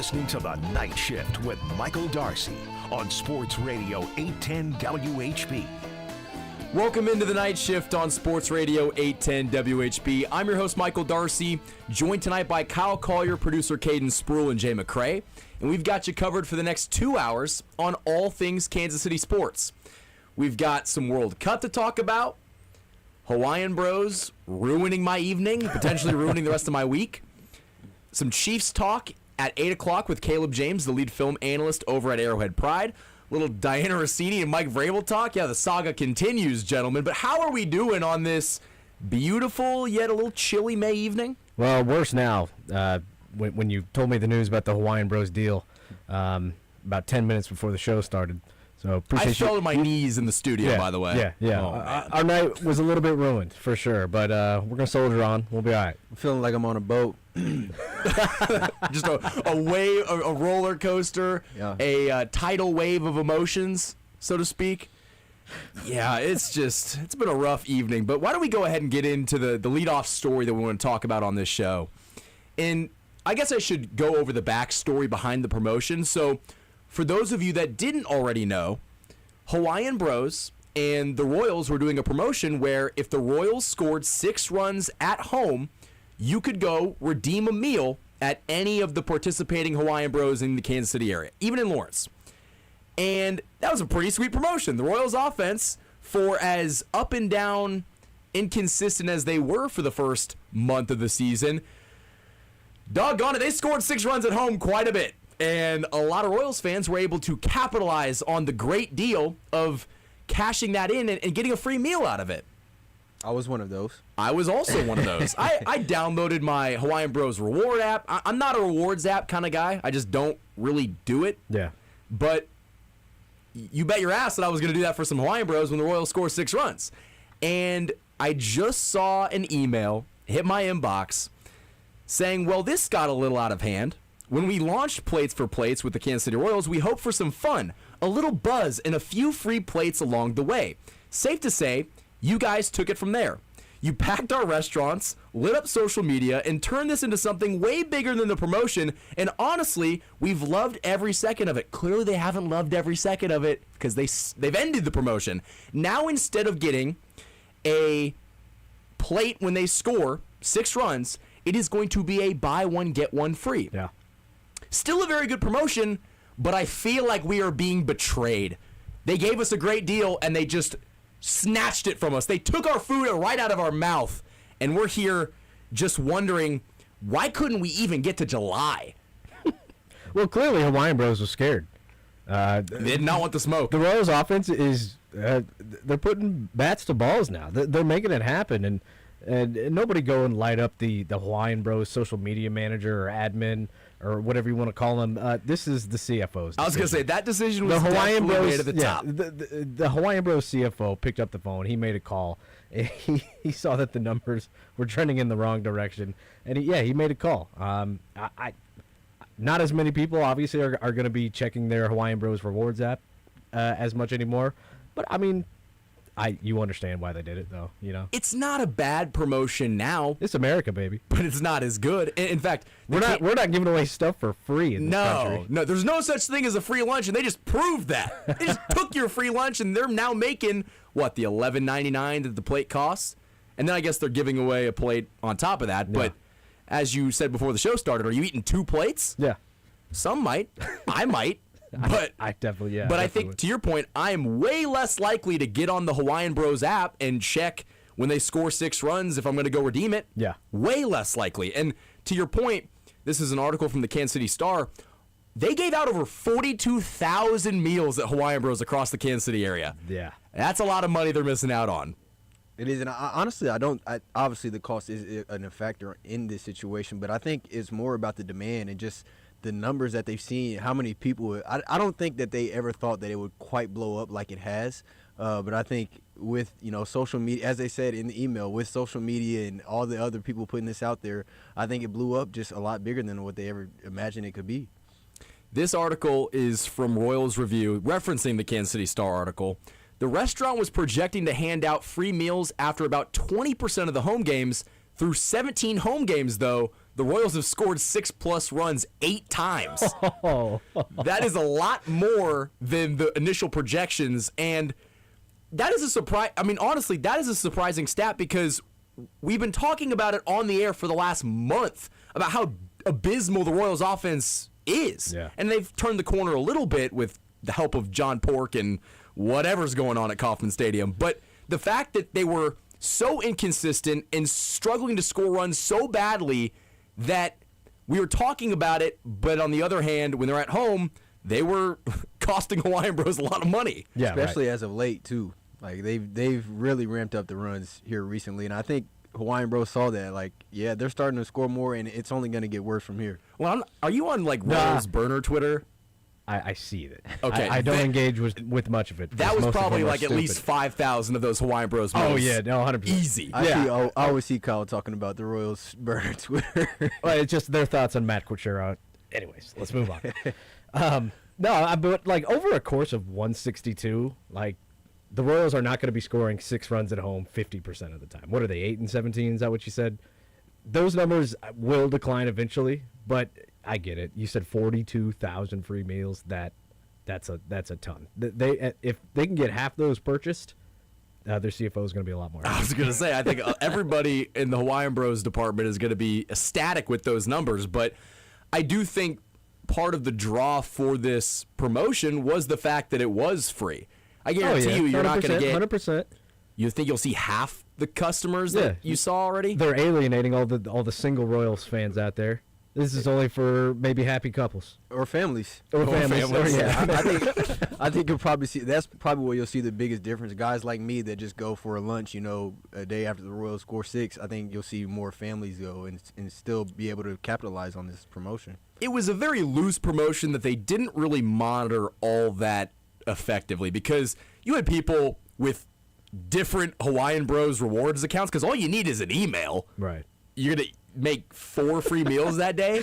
listening to The Night Shift with Michael Darcy on Sports Radio 810 WHB. Welcome into The Night Shift on Sports Radio 810 WHB. I'm your host, Michael Darcy, joined tonight by Kyle Collier, producer Kaden, Spruell, and Jay McCrae. And we've got you covered for the next 2 hours on all things Kansas City sports. We've got some World Cup to talk about, Hawaiian Bros ruining my evening, potentially ruining the rest of my week, some Chiefs talk at 8 o'clock with Caleb James, the lead film analyst over at Arrowhead Pride. Little Diana Rossini and Mike Vrabel talk. Yeah, the saga continues, gentlemen. But how are we doing on this beautiful yet a little chilly May evening? Well, worse now. When you told me the news about the Hawaiian Bros deal about 10 minutes before the show started. So appreciate I fell to my knees in the studio, by the way. Yeah. Oh, our night was a little bit ruined, for sure. But we're going to soldier on. We'll be all right. I'm feeling like I'm on a boat. Just a wave, a roller coaster, a tidal wave of emotions, so to speak. Yeah, it's been a rough evening. But why don't we go ahead and get into the leadoff story that we want to talk about on this show? And I guess I should go over the backstory behind the promotion. So for those of you that didn't already know, Hawaiian Bros and the Royals were doing a promotion where if the Royals scored 6 runs at home, you could go redeem a meal at any of the participating Hawaiian Bros in the Kansas City area, even in Lawrence. And that was a pretty sweet promotion. The Royals offense, for as up and down, inconsistent as they were for the first month of the season, doggone it, they scored 6 runs at home quite a bit. And a lot of Royals fans were able to capitalize on the great deal of cashing that in and getting a free meal out of it. I was one of those. I was also one of those. I downloaded my Hawaiian Bros reward app. I'm not a rewards app kind of guy. I just don't really do it. Yeah. But you bet your ass that I was going to do that for some Hawaiian Bros when the Royals score 6 runs. And I just saw an email hit my inbox saying, well, this got a little out of hand. When we launched Plates for Plates with the Kansas City Royals, we hoped for some fun, a little buzz, and a few free plates along the way. Safe to say, you guys took it from there. You packed our restaurants, lit up social media, and turned this into something way bigger than the promotion, and honestly, we've loved every second of it. Clearly, they haven't loved every second of it because they've ended the promotion. Now, instead of getting a plate when they score 6 runs, it is going to be a buy one, get one free. Yeah. Still a very good promotion, but I feel like we are being betrayed. They gave us a great deal, and they just snatched it from us. They took our food right out of our mouth, and we're here just wondering, why couldn't we even get to July? Well, clearly Hawaiian Bros was scared. They did not want the smoke. The Royals offense is they're putting bats to balls now. They're making it happen, and nobody go and light up the Hawaiian Bros social media manager or admin or whatever you want to call them. This is the CFO's decision. I was going to say, that decision was definitely made at the top. The Hawaiian Bros CFO picked up the phone. He made a call. He saw that the numbers were trending in the wrong direction, and he made a call. Not as many people, obviously, are going to be checking their Hawaiian Bros rewards app as much anymore. But, I mean, you understand why they did it, though, you know? It's not a bad promotion now. It's America, baby. But it's not as good. In fact, we're not giving away stuff for free in this country. No, there's no such thing as a free lunch, and they just proved that. They just took your free lunch, and they're now making, the $11.99 that the plate costs? And then I guess they're giving away a plate on top of that. Yeah. But as you said before the show started, are you eating 2 plates? Yeah. Some might. I might. But I definitely, yeah. But I think, to your point, I am way less likely to get on the Hawaiian Bros app and check when they score 6 runs if I'm going to go redeem it. Yeah. Way less likely. And to your point, this is an article from the Kansas City Star. They gave out over 42,000 meals at Hawaiian Bros across the Kansas City area. Yeah. That's a lot of money they're missing out on. It is, and honestly, obviously the cost is a factor in this situation, but I think it's more about the demand and just the numbers that they've seen, how many people. I don't think that they ever thought that it would quite blow up like it has, but I think with social media, as they said in the email, with social media and all the other people putting this out there, I think it blew up just a lot bigger than what they ever imagined it could be. This article is from Royals Review, referencing the Kansas City Star article. The restaurant was projecting to hand out free meals after about 20% of the home games. Through 17 home games, though, the Royals have scored 6+ runs 8 times. Oh. That is a lot more than the initial projections, and that is a surprise. I mean, honestly, that is a surprising stat because we've been talking about it on the air for the last month about how abysmal the Royals offense is. Yeah. And they've turned the corner a little bit with the help of John Pork and whatever's going on at Kauffman Stadium. But the fact that they were so inconsistent and struggling to score runs so badly that we were talking about it, but on the other hand, when they're at home, they were costing Hawaiian Bros a lot of money. Yeah, especially right. as of late too. Like they've really ramped up the runs here recently, and I think Hawaiian Bros saw that. Like, yeah, they're starting to score more, and it's only going to get worse from here. Well, are you on like Royals burner Twitter? I see that. Okay, I don't engage with much of it. That was Most of probably them are like at least stupid. 5,000 of those Hawaiian Bros. Oh moves. yeah, no, 100%. Easy. I always see Kyle talking about the Royals burner Twitter. Well, it's just their thoughts on Matt Quachero. Anyways, let's move on. But like over a course of 162, like the Royals are not going to be scoring 6 runs at home 50% of the time. What are they, 8 and 17? Is that what you said? Those numbers will decline eventually, but I get it. You said 42,000 free meals. That's a ton. If they can get half those purchased, their CFO is going to be a lot more. I was going to say, I think everybody in the Hawaiian Bros department is going to be ecstatic with those numbers, but I do think part of the draw for this promotion was the fact that it was free. I guarantee you, you're not going to get 100%. You think you'll see half the customers that you saw already? They're alienating all the single Royals fans out there. This is only for maybe happy couples or families. Or families. Or, yeah. I think you'll probably see. That's probably where you'll see the biggest difference. Guys like me that just go for a lunch, a day after the Royals score 6. I think you'll see more families go and still be able to capitalize on this promotion. It was a very loose promotion that they didn't really monitor all that effectively because you had people with different Hawaiian Bros rewards accounts because all you need is an email. Right. You're going to make 4 free meals that day.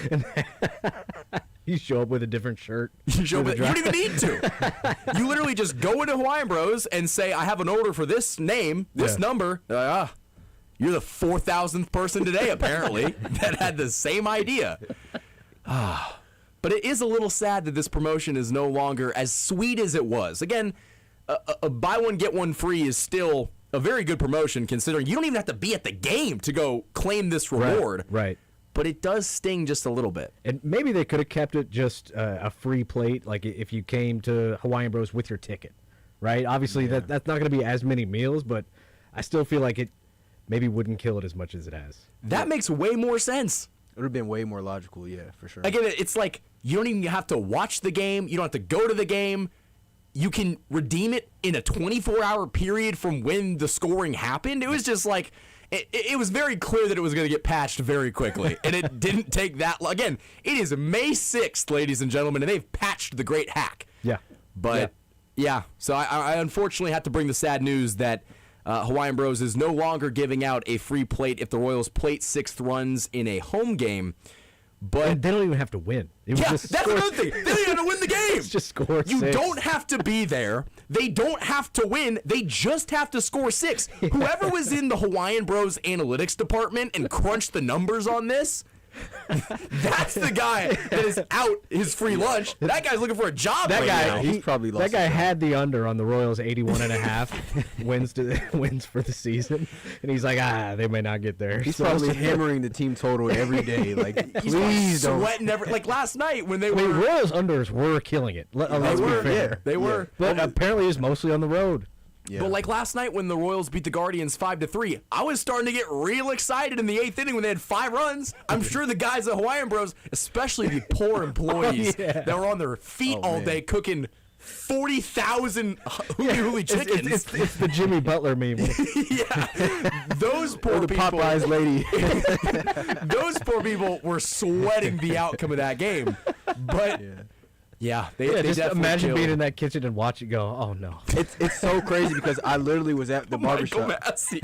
You show up with a different shirt. You don't even need to. You literally just go into Hawaiian Bros and say, I have an order for this name, this number. You're the 4,000th person today, apparently, that had the same idea. But it is a little sad that this promotion is no longer as sweet as it was. Again, a buy one, get one free is still a very good promotion considering you don't even have to be at the game to go claim this reward. Right. But it does sting just a little bit. And maybe they could have kept it just a free plate, like if you came to Hawaiian Bros with your ticket, right? Obviously, that's not going to be as many meals, but I still feel like it maybe wouldn't kill it as much as it has. That makes way more sense. It would have been way more logical, yeah, for sure. Again, it's like you don't even have to watch the game. You don't have to go to the game. You can redeem it in a 24-hour period from when the scoring happened. It was just like, it was very clear that it was going to get patched very quickly. And it didn't take that long. Again, it is May 6th, ladies and gentlemen, and they've patched the great hack. Yeah. But, yeah, so I unfortunately have to bring the sad news that Hawaiian Bros is no longer giving out a free plate if the Royals plate 6 runs in a home game. But and they don't even have to win. that's another thing. They don't even have to win the game. It's just score 6. You don't have to be there. They don't have to win. They just have to score 6. Whoever was in the Hawaiian Bros analytics department and crunched the numbers on this, that's the guy that is out his free lunch. That guy's looking for a job That right guy, now. He's probably lost that guy his job. had the under on the Royals 81.5 wins for the season, and he's like, they may not get there. He's So- probably hammering the team total every day. Like, He's please don't. sweating like last night when they I mean, were. Royals unders were killing it. Let's be were, fair. They were. But apparently, it's mostly on the road. Yeah. But like last night when the Royals beat the Guardians 5-3, I was starting to get real excited in the 8th inning when they had 5 runs. I'm sure the guys at Hawaiian Bros, especially the poor employees that were on their feet all man. day cooking 40,000 huli chickens. It's the Jimmy Butler meme. Yeah, those poor Or the people. Popeyes lady. Those poor people were sweating the outcome of that game. But yeah, they Just definitely imagine killed being in that kitchen and watch it go. Oh no. It's so crazy because I literally was at the Michael barbershop. Massey.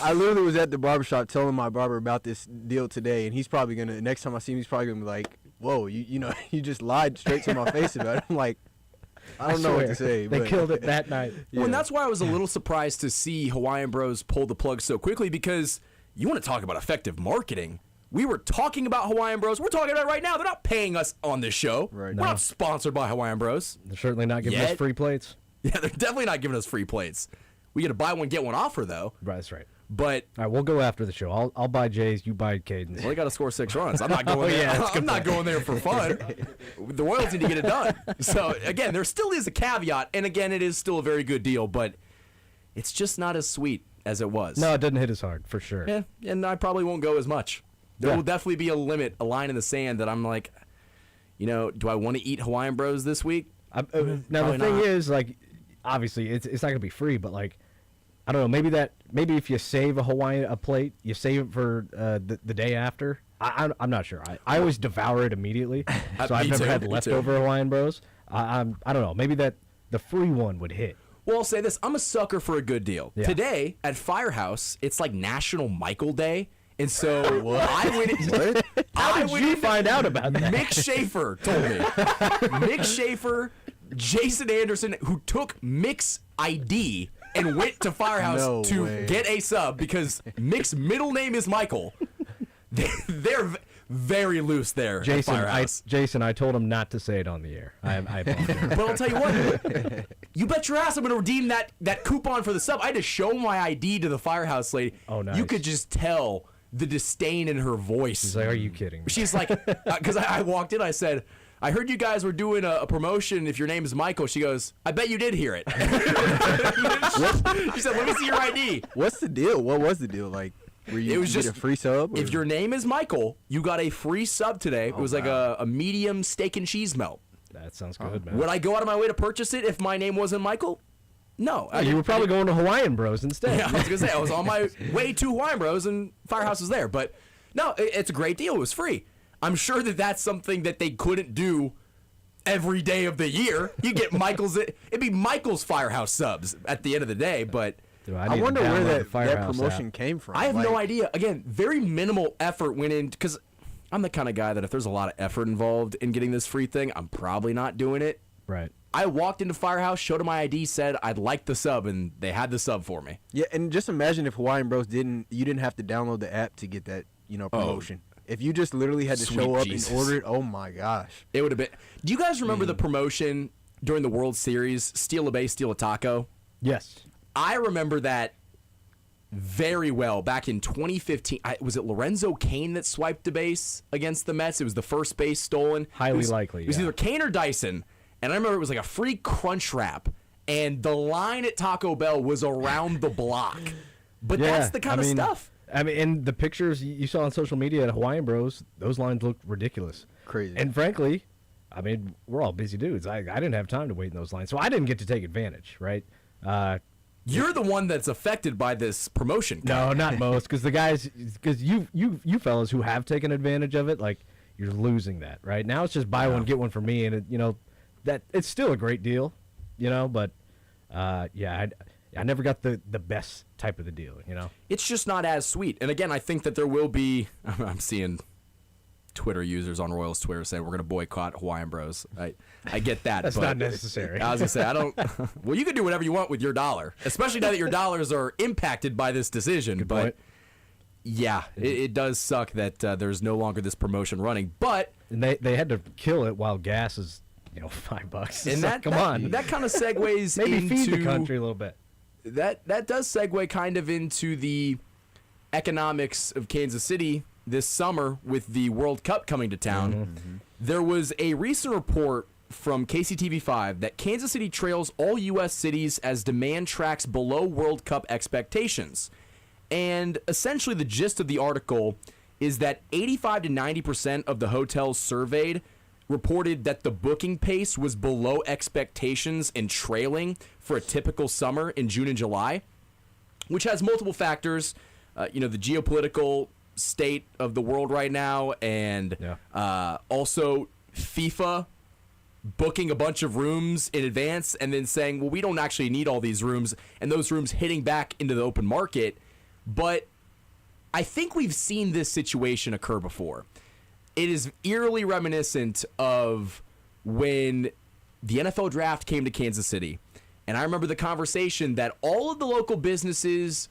I literally was at the barbershop telling my barber about this deal today, and he's probably gonna next time I see him, he's probably gonna be like, "Whoa, you you just lied straight to my face about it." I'm like, I don't know what to say. They but killed it that night. Well, and that's why I was a little surprised to see Hawaiian Bros pull the plug so quickly because you want to talk about effective marketing. We were talking about Hawaiian Bros. We're talking about it right now. They're not paying us on this show. Right. We're not sponsored by Hawaiian Bros. They're certainly not giving us free plates. Yeah, they're definitely not giving us free plates. We get a buy one, get one offer, though. Right, that's right. But all right, we'll go after the show. I'll buy Jay's, you buy Kaden's. well, they got to score 6 runs. I'm not going there. I'm not going there for fun. The Royals need to get it done. So again, there still is a caveat, and again, it is still a very good deal, but it's just not as sweet as it was. No, it doesn't hit as hard for sure. Yeah, and I probably won't go as much. There will definitely be a limit, a line in the sand that I'm like, do I want to eat Hawaiian Bros this week? Now the thing is, like, obviously it's not gonna be free, but like, I don't know, maybe if you save a plate, you save it for the day after. I'm not sure. I always devour it immediately, so I've never had leftover Hawaiian Bros. I don't know. Maybe that the free one would hit. Well, I'll say this: I'm a sucker for a good deal. Yeah. Today at Firehouse, it's like National Michael Day. And so I went in. How did you find out about that? Mick Schaefer told me. Mick Schaefer, Jason Anderson, who took Mick's ID and went to Firehouse to get a sub because Mick's middle name is Michael. They're very loose there at Firehouse. Jason, I told him not to say it on the air. I apologize. But I'll tell you what. You bet your ass I'm going to redeem that coupon for the sub. I had to show my ID to the Firehouse lady. Oh, nice. You could just tell the disdain in her voice. She's like, are you kidding me? She's like, because I walked in, I said, I heard you guys were doing a promotion if your name is Michael. She goes, I bet you did hear it. She said, let me see your ID. What's the deal? What was the deal? Like, it was just a free sub? If your name is Michael, you got a free sub today. It was like a medium steak and cheese melt. That sounds good, man. Would I go out of my way to purchase it if my name wasn't Michael? No. You were probably going to Hawaiian Bros instead. Yeah, I was going to say, I was on my way to Hawaiian Bros and Firehouse was there. But no, it's a great deal. It was free. I'm sure that that's something that they couldn't do every day of the year. You get Michael's, it'd be Michael's Firehouse subs at the end of the day, but dude, I wonder where that promotion came from. I have no idea. Again, very minimal effort went in, because I'm the kind of guy that if there's a lot of effort involved in getting this free thing, I'm probably not doing it. Right. I walked into Firehouse, showed them my ID, said I'd like the sub, and they had the sub for me. Yeah, and just imagine if Hawaiian Bros you didn't have to download the app to get that, promotion. If you just literally had to show up and order it, oh my gosh. It would have been. Do you guys remember the promotion during the World Series, steal a base, steal a taco? Yes. I remember that very well back in 2015. Was it Lorenzo Cain that swiped the base against the Mets? It was the first base stolen. Highly likely. It was either Cain or Dyson. And I remember it was like a free crunch wrap, and the line at Taco Bell was around the block. But that's the kind of stuff. I mean, in the pictures you saw on social media at Hawaiian Bros, those lines looked ridiculous. Crazy. And frankly, I mean, we're all busy dudes. I didn't have time to wait in those lines, so I didn't get to take advantage, right? You're the one that's affected by this promotion. No, not most, because you fellas who have taken advantage of it, like, you're losing that, right? Now it's just buy one, get one for me, and that it's still a great deal, but I never got the best type of the deal, It's just not as sweet. And again, I think that there will be, I'm seeing Twitter users on Royals Twitter saying we're going to boycott Hawaiian Bros. I get that. That's not necessary. I was going to say, I don't, well, you can do whatever you want with your dollar, especially now that your dollars are impacted by this decision. Good but point. Yeah, it does suck that there's no longer this promotion running, but. And they had to kill it while gas is, $5. And that, come on. That kind of segues maybe into. Feed the country a little bit. That does segue kind of into the economics of Kansas City this summer with the World Cup coming to town. Mm-hmm. There was a recent report from KCTV5 that Kansas City trails all U.S. cities as demand tracks below World Cup expectations. And essentially the gist of the article is that 85 to 90% of the hotels surveyed reported that the booking pace was below expectations and trailing for a typical summer in June and July, which has multiple factors. The geopolitical state of the world right now, and also FIFA booking a bunch of rooms in advance and then saying, well, we don't actually need all these rooms, and those rooms hitting back into the open market. But I think we've seen this situation occur before. It is eerily reminiscent of when the NFL draft came to Kansas City. And I remember the conversation that all of the local businesses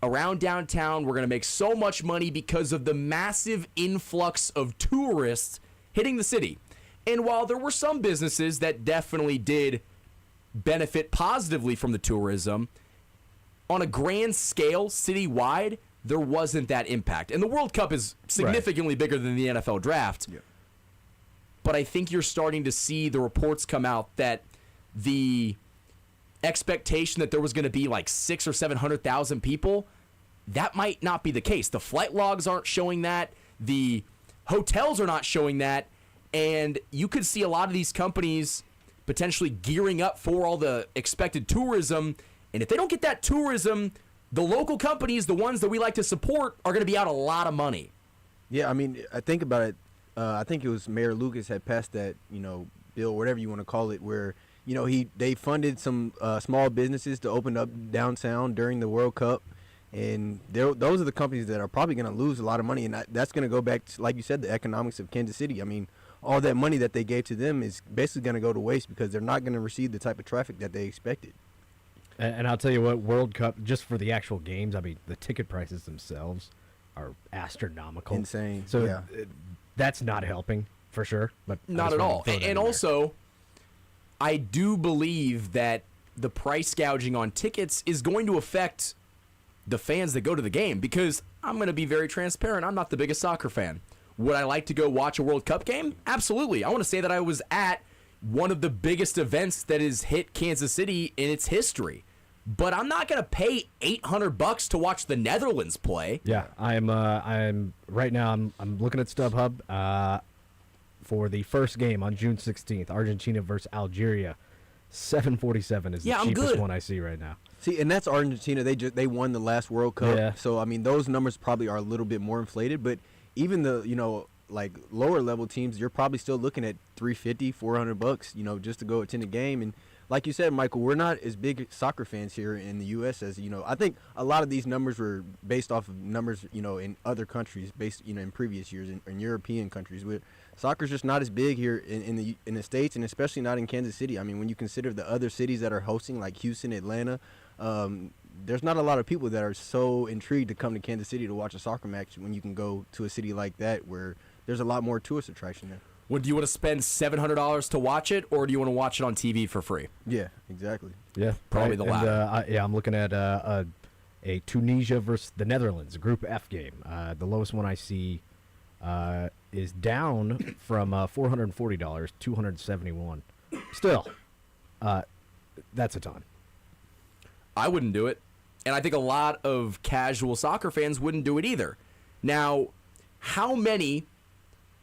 around downtown. We're going to make so much money because of the massive influx of tourists hitting the city. And while there were some businesses that definitely did benefit positively from the tourism, on a grand scale, citywide, there wasn't that impact. And the World Cup is significantly bigger than the NFL draft. Yeah. But I think you're starting to see the reports come out that the expectation that there was going to be like 600,000 or 700,000 people, that might not be the case. The flight logs aren't showing that. The hotels are not showing that. And you could see a lot of these companies potentially gearing up for all the expected tourism. And if they don't get that tourism, the local companies, the ones that we like to support, are going to be out a lot of money. Yeah, I mean, I think about it. I think it was Mayor Lucas had passed that, bill, whatever you want to call it, where, they funded some small businesses to open up downtown during the World Cup. And those are the companies that are probably going to lose a lot of money. And that's going to go back to, like you said, the economics of Kansas City. I mean, all that money that they gave to them is basically going to go to waste because they're not going to receive the type of traffic that they expected. And I'll tell you what, World Cup, just for the actual games, I mean, the ticket prices themselves are astronomical. Insane. So yeah. That's not helping, for sure. But not at all. And also, I do believe that the price gouging on tickets is going to affect the fans that go to the game, because I'm going to be very transparent. I'm not the biggest soccer fan. Would I like to go watch a World Cup game? Absolutely. I want to say that I was at one of the biggest events that has hit Kansas City in its history. But I'm not going to pay $800 to watch the Netherlands play. Yeah, I'm right now. I'm looking at StubHub for the first game on June 16th, Argentina versus Algeria. 747 is the cheapest one I see right now. See, and that's Argentina. They won the last World Cup. Yeah. So I mean, those numbers probably are a little bit more inflated. But even the like lower level teams, you're probably still looking at $350, $400, just to go attend a game. And like you said, Michael, we're not as big soccer fans here in the U.S. as, I think a lot of these numbers were based off of numbers, in other countries, based, in previous years, in European countries. Where soccer's just not as big here in the States, and especially not in Kansas City. I mean, when you consider the other cities that are hosting, like Houston, Atlanta, there's not a lot of people that are so intrigued to come to Kansas City to watch a soccer match when you can go to a city like that where there's a lot more tourist attraction there. Well, do you want to spend $700 to watch it, or do you want to watch it on TV for free? Yeah, exactly. Yeah, probably the latter. I'm looking at a Tunisia versus the Netherlands, Group F game. The lowest one I see is down from $440, $271. Still, that's a ton. I wouldn't do it, and I think a lot of casual soccer fans wouldn't do it either. Now, how many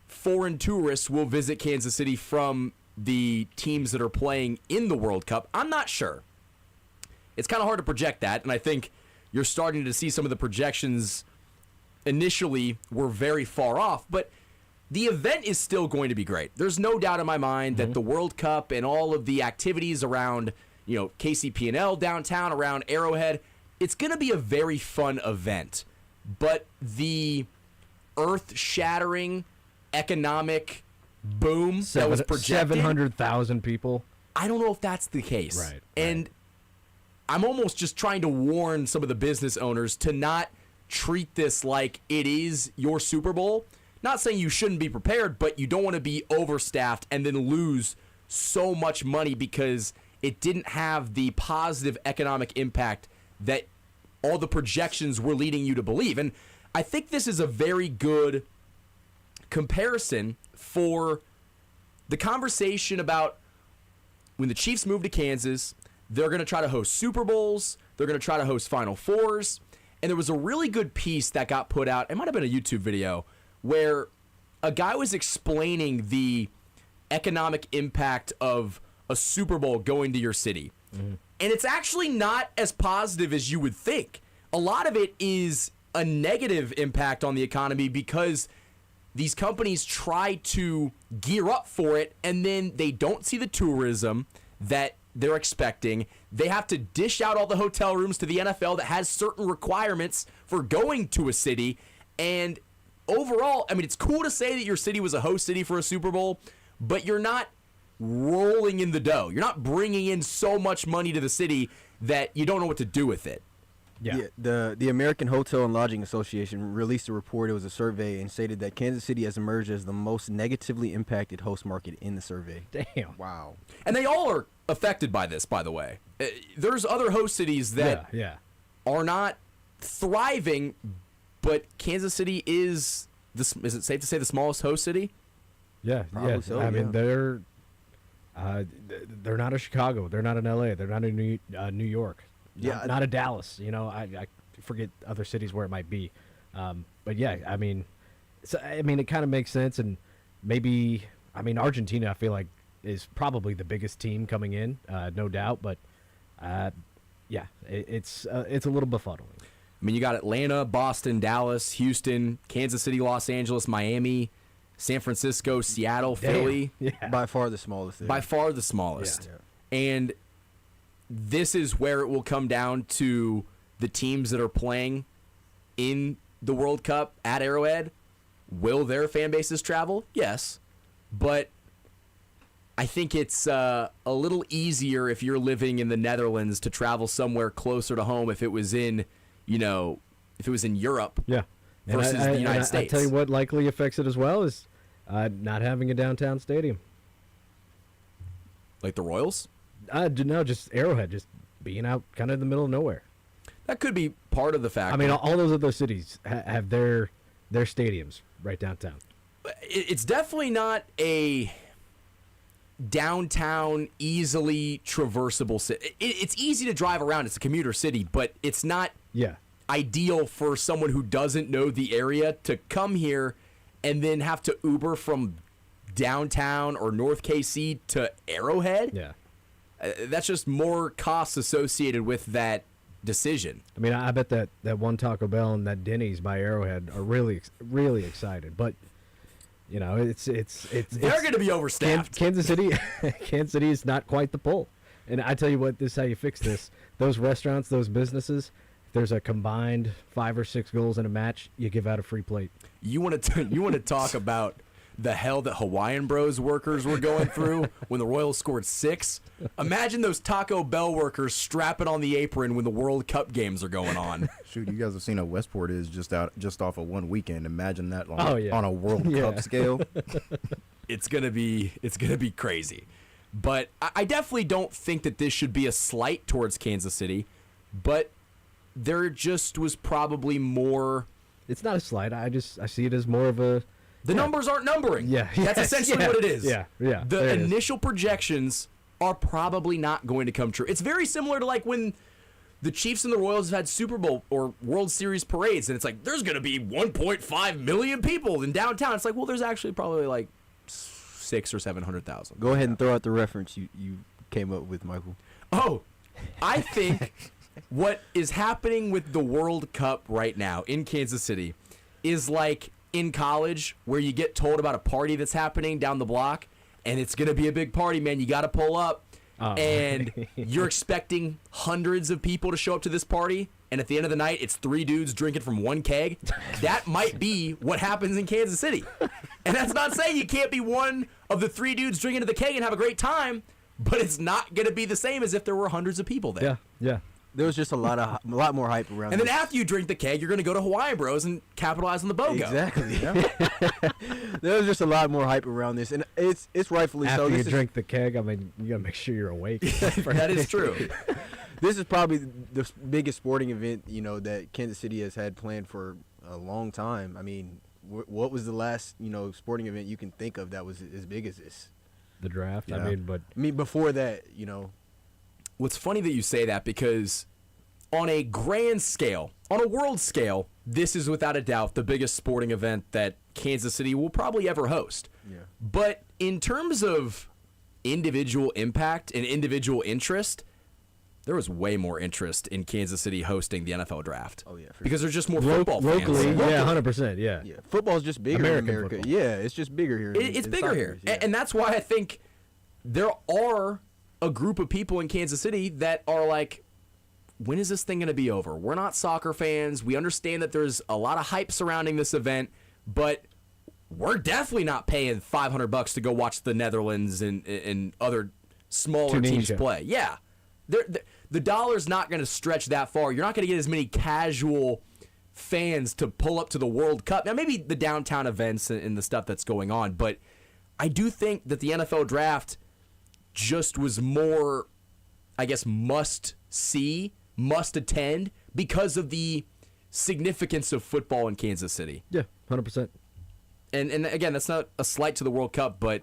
foreign tourists will visit Kansas City from the teams that are playing in the World Cup? I'm not sure. It's kind of hard to project that, and I think you're starting to see some of the projections initially were very far off, but the event is still going to be great. There's no doubt in my mind that the World Cup and all of the activities around, KCP&L downtown, around Arrowhead, it's going to be a very fun event. But the earth-shattering economic boom that was projected, 700,000 people. I don't know if that's the case. Right. And I'm almost just trying to warn some of the business owners to not treat this like it is your Super Bowl. Not saying you shouldn't be prepared, but you don't want to be overstaffed and then lose so much money because it didn't have the positive economic impact that all the projections were leading you to believe. And I think this is a very good comparison for the conversation about when the Chiefs move to Kansas, they're going to try to host Super Bowls, they're going to try to host Final Fours, and there was a really good piece that got put out, it might have been a YouTube video, where a guy was explaining the economic impact of a Super Bowl going to your city. Mm-hmm. And it's actually not as positive as you would think. A lot of it is a negative impact on the economy because these companies try to gear up for it, and then they don't see the tourism that they're expecting. They have to dish out all the hotel rooms to the NFL that has certain requirements for going to a city. And overall, I mean, it's cool to say that your city was a host city for a Super Bowl, but you're not rolling in the dough. You're not bringing in so much money to the city that you don't know what to do with it. Yeah. The American Hotel and Lodging Association released a report. It was a survey and stated that Kansas City has emerged as the most negatively impacted host market in the survey. Damn. Wow. And they all are affected by this, by the way. There's other host cities that are not thriving, but Kansas City is it safe to say the smallest host city? Yeah. Probably so, I mean, yeah. they're not a Chicago. They're not an LA. They're not a New York. Yeah, Not a Dallas. You know, I forget other cities where it might be. But yeah, I mean, it kind of makes sense. And maybe, Argentina, I feel like, is probably the biggest team coming in, no doubt. But yeah, it's a little befuddling. I mean, you got Atlanta, Boston, Dallas, Houston, Kansas City, Los Angeles, Miami, San Francisco, Seattle, Philly. Yeah. By far the smallest. By far the smallest. Yeah. And this is where it will come down to the teams that are playing in the World Cup at Arrowhead. Will their fan bases travel? Yes. But I think it's a little easier if you're living in the Netherlands to travel somewhere closer to home if it was in, Europe. Yeah. Versus the United States. I tell you what likely affects it as well is not having a downtown stadium. Like the Royals? No, just Arrowhead, just being out kind of in the middle of nowhere. That could be part of the factor. I mean, all those other cities have their stadiums right downtown. It's definitely not a downtown, easily traversable city. It's easy to drive around. It's a commuter city, but it's not ideal for someone who doesn't know the area to come here and then have to Uber from downtown or North KC to Arrowhead. Yeah. That's just more costs associated with that decision. I mean, I bet that one Taco Bell and that Denny's by Arrowhead are really, really excited. But, it's they're going to be overstaffed. Kansas City is not quite the pull. And I tell you what, this is how you fix this. Those restaurants, those businesses, if there's a combined 5 or 6 goals in a match, you give out a free plate. You want to talk about the hell that Hawaiian Bros workers were going through when the Royals scored 6. Imagine those Taco Bell workers strapping on the apron when the World Cup games are going on. Shoot, you guys have seen how Westport is just off of one weekend. Imagine that on a World Cup scale. It's gonna be crazy. But I definitely don't think that this should be a slight towards Kansas City. But there just was probably more. It's not a slight. I see it as more of a. The numbers aren't numbering. Yeah. That's essentially what it is. Yeah. The initial projections are probably not going to come true. It's very similar to like when the Chiefs and the Royals have had Super Bowl or World Series parades, and it's like, there's going to be 1.5 million people in downtown. It's like, well, there's actually probably like 600,000 or 700,000. Go ahead and throw out the reference you came up with, Michael. Oh, I think what is happening with the World Cup right now in Kansas City is like in college where you get told about a party that's happening down the block and it's going to be a big party, man. You got to pull up. And you're expecting hundreds of people to show up to this party, and at the end of the night, it's 3 dudes drinking from one keg. That might be what happens in Kansas City. And that's not saying you can't be one of the 3 dudes drinking to the keg and have a great time, but it's not going to be the same as if there were hundreds of people there. Yeah. There was just a lot more hype around. And then after you drink the keg, you're going to go to Hawaiian Bros and capitalize on the BOGO. Exactly. Yeah. There was just a lot more hype around this, and it's rightfully so. After you drink the keg, I mean, you got to make sure you're awake. That is true. This is probably the biggest sporting event, that Kansas City has had planned for a long time. I mean, what was the last, sporting event you can think of that was as big as this? The draft. Yeah. I mean, before that, What's funny that you say that, because on a grand scale, on a world scale, this is without a doubt the biggest sporting event that Kansas City will probably ever host. Yeah. But in terms of individual impact and individual interest, there was way more interest in Kansas City hosting the NFL draft. Oh, yeah. Because there's just more locally, football fans. yeah, 100%, yeah. Yeah, football's just bigger in America. Football. Yeah, it's just bigger here. It's bigger here. Yeah. And that's why I think there are a group of people in Kansas City that are like, when is this thing going to be over? We're not soccer fans. We understand that there's a lot of hype surrounding this event, but we're definitely not paying $500 to go watch the Netherlands and other smaller Tunisia. teams play. Yeah. the dollar's not going to stretch that far. You're not going to get as many casual fans to pull up to the World Cup. Now, maybe the downtown events and the stuff that's going on, but I do think that the NFL draft just was more, I guess, must see, must attend because of the significance of football in Kansas City. Yeah, 100%. And again, that's not a slight to the World Cup, but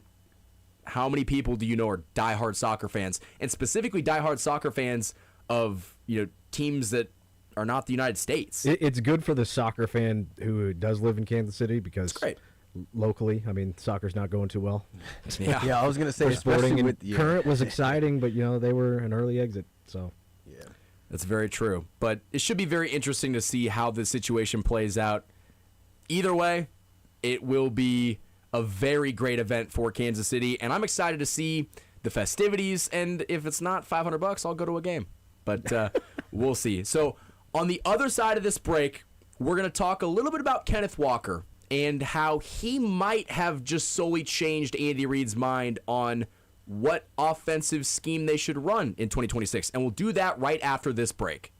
how many people do you know are diehard soccer fans, and specifically diehard soccer fans of teams that are not the United States? It's good for the soccer fan who does live in Kansas City because great. Locally, I mean, soccer's not going too well. Yeah, I was going to say, Sporting with Current was exciting, but they were an early exit, so. Yeah. That's very true. But it should be very interesting to see how this situation plays out. Either way, it will be a very great event for Kansas City, and I'm excited to see the festivities, and if it's not $500, I'll go to a game. But we'll see. So on the other side of this break, we're going to talk a little bit about Kenneth Walker and how he might have just solely changed Andy Reid's mind on what offensive scheme they should run in 2026. And we'll do that right after this break.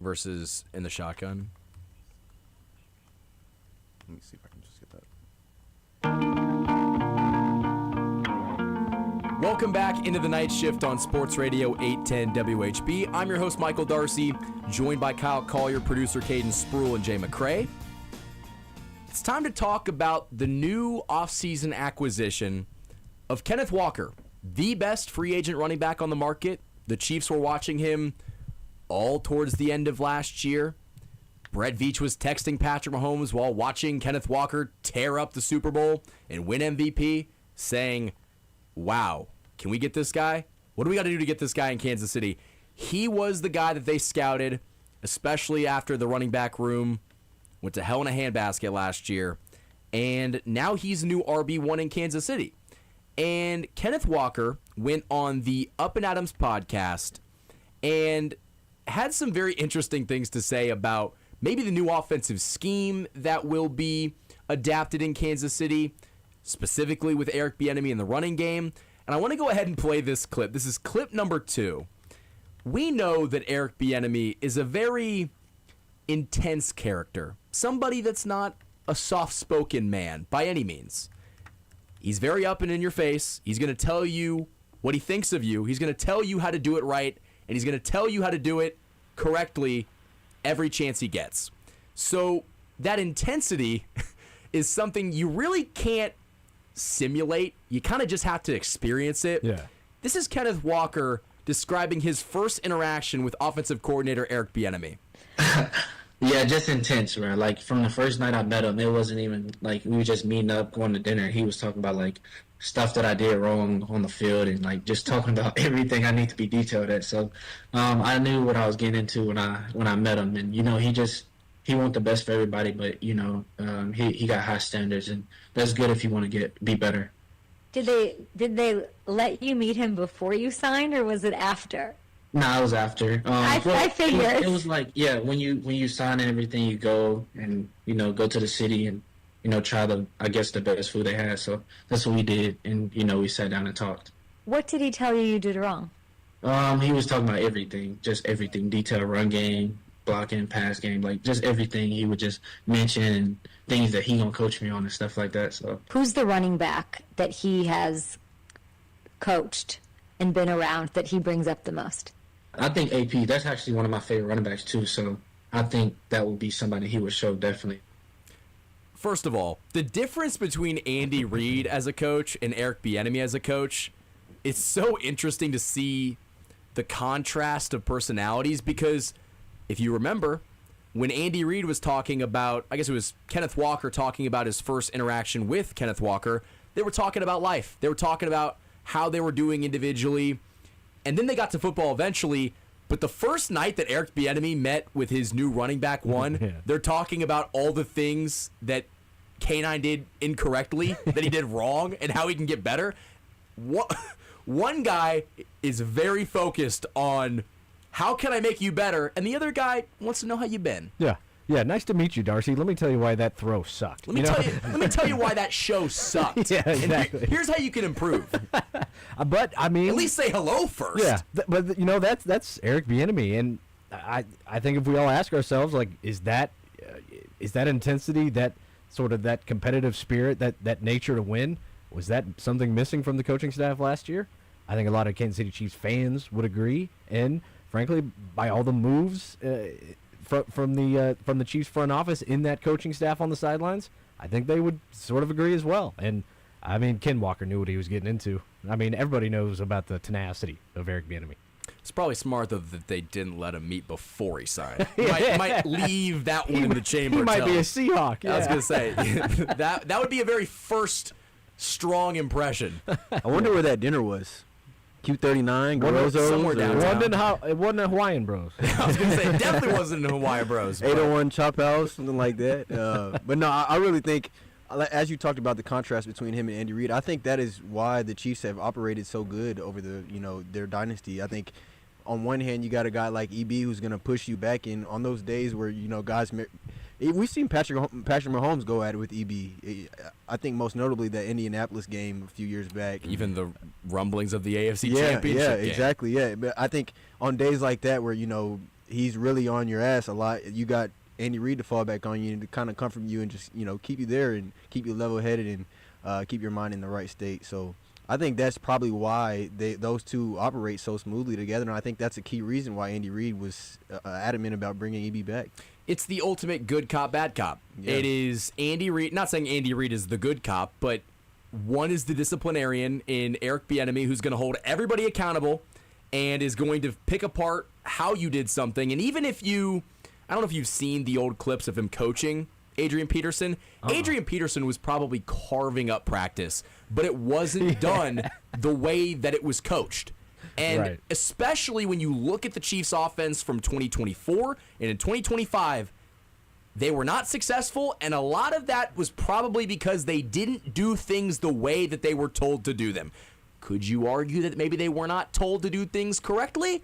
Versus in the shotgun. Let me see if I can just get that. Welcome back into the night shift on Sports Radio 810 WHB. I'm your host, Michael Darcy, joined by Kyle Collier, producer Kaden Spruell, and Jay McCrae. It's time to talk about the new offseason acquisition of Kenneth Walker, the best free agent running back on the market. The Chiefs were watching him all towards the end of last year. Brett Veach was texting Patrick Mahomes while watching Kenneth Walker tear up the Super Bowl and win MVP, saying, wow, can we get this guy? What do we got to do to get this guy in Kansas City? He was the guy that they scouted, especially after the running back room went to hell in a handbasket last year. And now he's new RB1 in Kansas City. And Kenneth Walker went on the Up and Adams podcast and had some very interesting things to say about maybe the new offensive scheme that will be adapted in Kansas City, specifically with Eric Bieniemy in the running game. And I want to go ahead and play this clip. This is clip number 2. We know that Eric Bieniemy is a very intense character, somebody that's not a soft-spoken man by any means. He's very up and in your face. He's going to tell you what he thinks of you. He's going to tell you how to do it right, and he's going to tell you how to do it correctly every chance he gets. So that intensity is something you really can't simulate. You kind of just have to experience it. Yeah. This is Kenneth Walker describing his first interaction with offensive coordinator Eric Bieniemy. Yeah, just intense, man. Like, from the first night I met him, it wasn't even, like, we were just meeting up, going to dinner. He was talking about, like, stuff that I did wrong on the field and, like, just talking about everything I need to be detailed at. So I knew what I was getting into when I met him. And, you know, he wants the best for everybody, but, you know, he got high standards, and that's good if you want to be better. Did they let you meet him before you signed, or was it after? No, it was after. I figured. It was like, yeah, when you sign and everything, you go and, you know, go to the city and, you know, try the best food they had. So that's what we did. And, you know, we sat down and talked. What did he tell you did wrong? He was talking about everything, just everything, detailed run game, blocking, pass game, like just everything. He would just mention things that he gonna coach me on and stuff like that. So who's the running back that he has coached and been around that he brings up the most? I think AP, that's actually one of my favorite running backs too, so I think that would be somebody he would show definitely. First of all, the difference between Andy Reid as a coach and Eric Bieniemy as a coach, it's so interesting to see the contrast of personalities, because if you remember, when Andy Reid was talking about, I guess it was Kenneth Walker talking about his first interaction with Kenneth Walker, they were talking about life. They were talking about how they were doing individually. And then they got to football eventually, but the first night that Eric Bieniemy met with his new running back they're talking about all the things that K9 did incorrectly, that he did wrong, and how he can get better. One guy is very focused on how can I make you better, and the other guy wants to know how you've been. Yeah. Yeah, nice to meet you, Darcy. Let me tell you why that throw sucked. Let me tell you why that show sucked. Yeah, exactly. Here's how you can improve. But I mean, at least say hello first. Yeah, but you know that's Eric Bieniemy, and I think if we all ask ourselves, like, is that intensity, that sort of that competitive spirit, that nature to win, was that something missing from the coaching staff last year? I think a lot of Kansas City Chiefs fans would agree, and frankly, by all the moves from the Chiefs front office in that coaching staff on the sidelines, I think they would sort of agree as well. And I mean, Ken Walker knew what he was getting into. I mean, everybody knows about the tenacity of Eric Bieniemy. It's probably smart, though, that they didn't let him meet before he signed. Might leave that one in the chamber. He might be a Seahawk. Yeah. I was going to say, that would be a very first strong impression. I wonder where that dinner was. Q39, Garozzo's, somewhere downtown. It wasn't a Hawaiian Bros. I was going to say, it definitely wasn't a Hawaiian Bros. 801 Chop House, something like that. But no, I really think, as you talked about the contrast between him and Andy Reid, I think that is why the Chiefs have operated so good over their dynasty. I think on one hand you got a guy like EB who's going to push you back in on those days where guys. We've seen Patrick Mahomes go at it with EB. I think most notably that Indianapolis game a few years back. Even the rumblings of the AFC Championship game. Exactly. Yeah, but I think on days like that where he's really on your ass a lot, you got Andy Reid to fall back on you and to kind of comfort you and just keep you there and keep you level-headed and keep your mind in the right state. So I think that's probably why those two operate so smoothly together, and I think that's a key reason why Andy Reid was adamant about bringing EB back. It's the ultimate good cop, bad cop. Yeah. It is Andy Reid. Not saying Andy Reid is the good cop, but one is the disciplinarian in Eric Bieniemy, who's going to hold everybody accountable and is going to pick apart how you did something. And even if I don't know if you've seen the old clips of him coaching Adrian Peterson. Adrian Peterson was probably carving up practice, but it wasn't done the way that it was coached. And especially when you look at the Chiefs offense from 2024 and in 2025, they were not successful, and a lot of that was probably because they didn't do things the way that they were told to do them. Could you argue that maybe they were not told to do things correctly?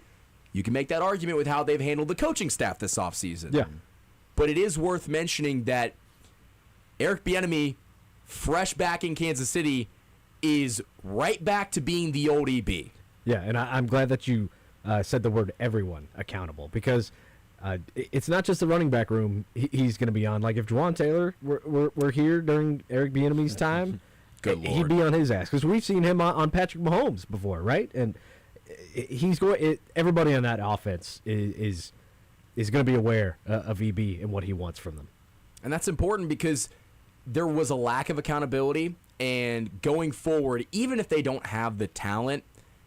You can make that argument with how they've handled the coaching staff this offseason. Yeah. But it is worth mentioning that Eric Bieniemy, fresh back in Kansas City, is right back to being the old EB. Yeah, and I'm glad that you said the word everyone accountable, because it's not just the running back room he's going to be on. Like, if Juwan Taylor were here during Eric Bieniemy's time, Good Lord. He'd be on his ass, because we've seen him on Patrick Mahomes before, right? And he's going. Everybody on that offense is going to be aware of EB and what he wants from them. And that's important because there was a lack of accountability, and going forward, even if they don't have the talent,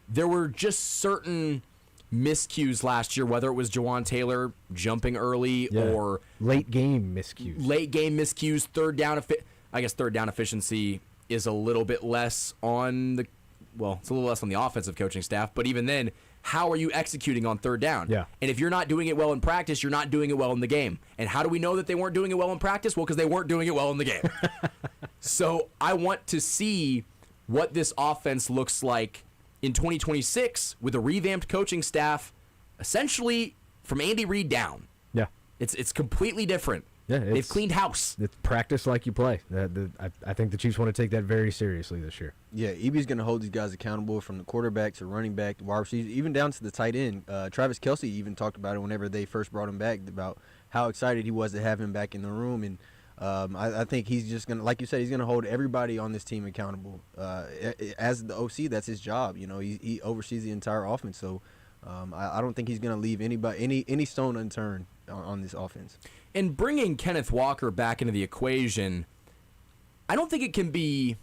there were just certain miscues last year, whether it was Juwan Taylor jumping early or late game miscues. Third down efficiency is a little bit less on the it's a little less on the offensive coaching staff, but even then, how are you executing on third down? Yeah. And if you're not doing it well in practice, you're not doing it well in the game. And how do we know that they weren't doing it well in practice? Well, because they weren't doing it well in the game. So I want to see what this offense looks like in 2026 with a revamped coaching staff, essentially from Andy Reid down. Yeah. It's completely different. Yeah, they've cleaned house. It's practice like you play. I think the Chiefs want to take that very seriously this year. Yeah, EB's going to hold these guys accountable, from the quarterback to running back to wide receivers, even down to the tight end. Travis Kelce even talked about it whenever they first brought him back, about how excited he was to have him back in the room. And I think he's just going to, like you said, he's going to hold everybody on this team accountable. As the OC, that's his job. You know, he oversees the entire offense. So I don't think he's going to leave any stone unturned on this offense. And bringing Kenneth Walker back into the equation, I don't think it can be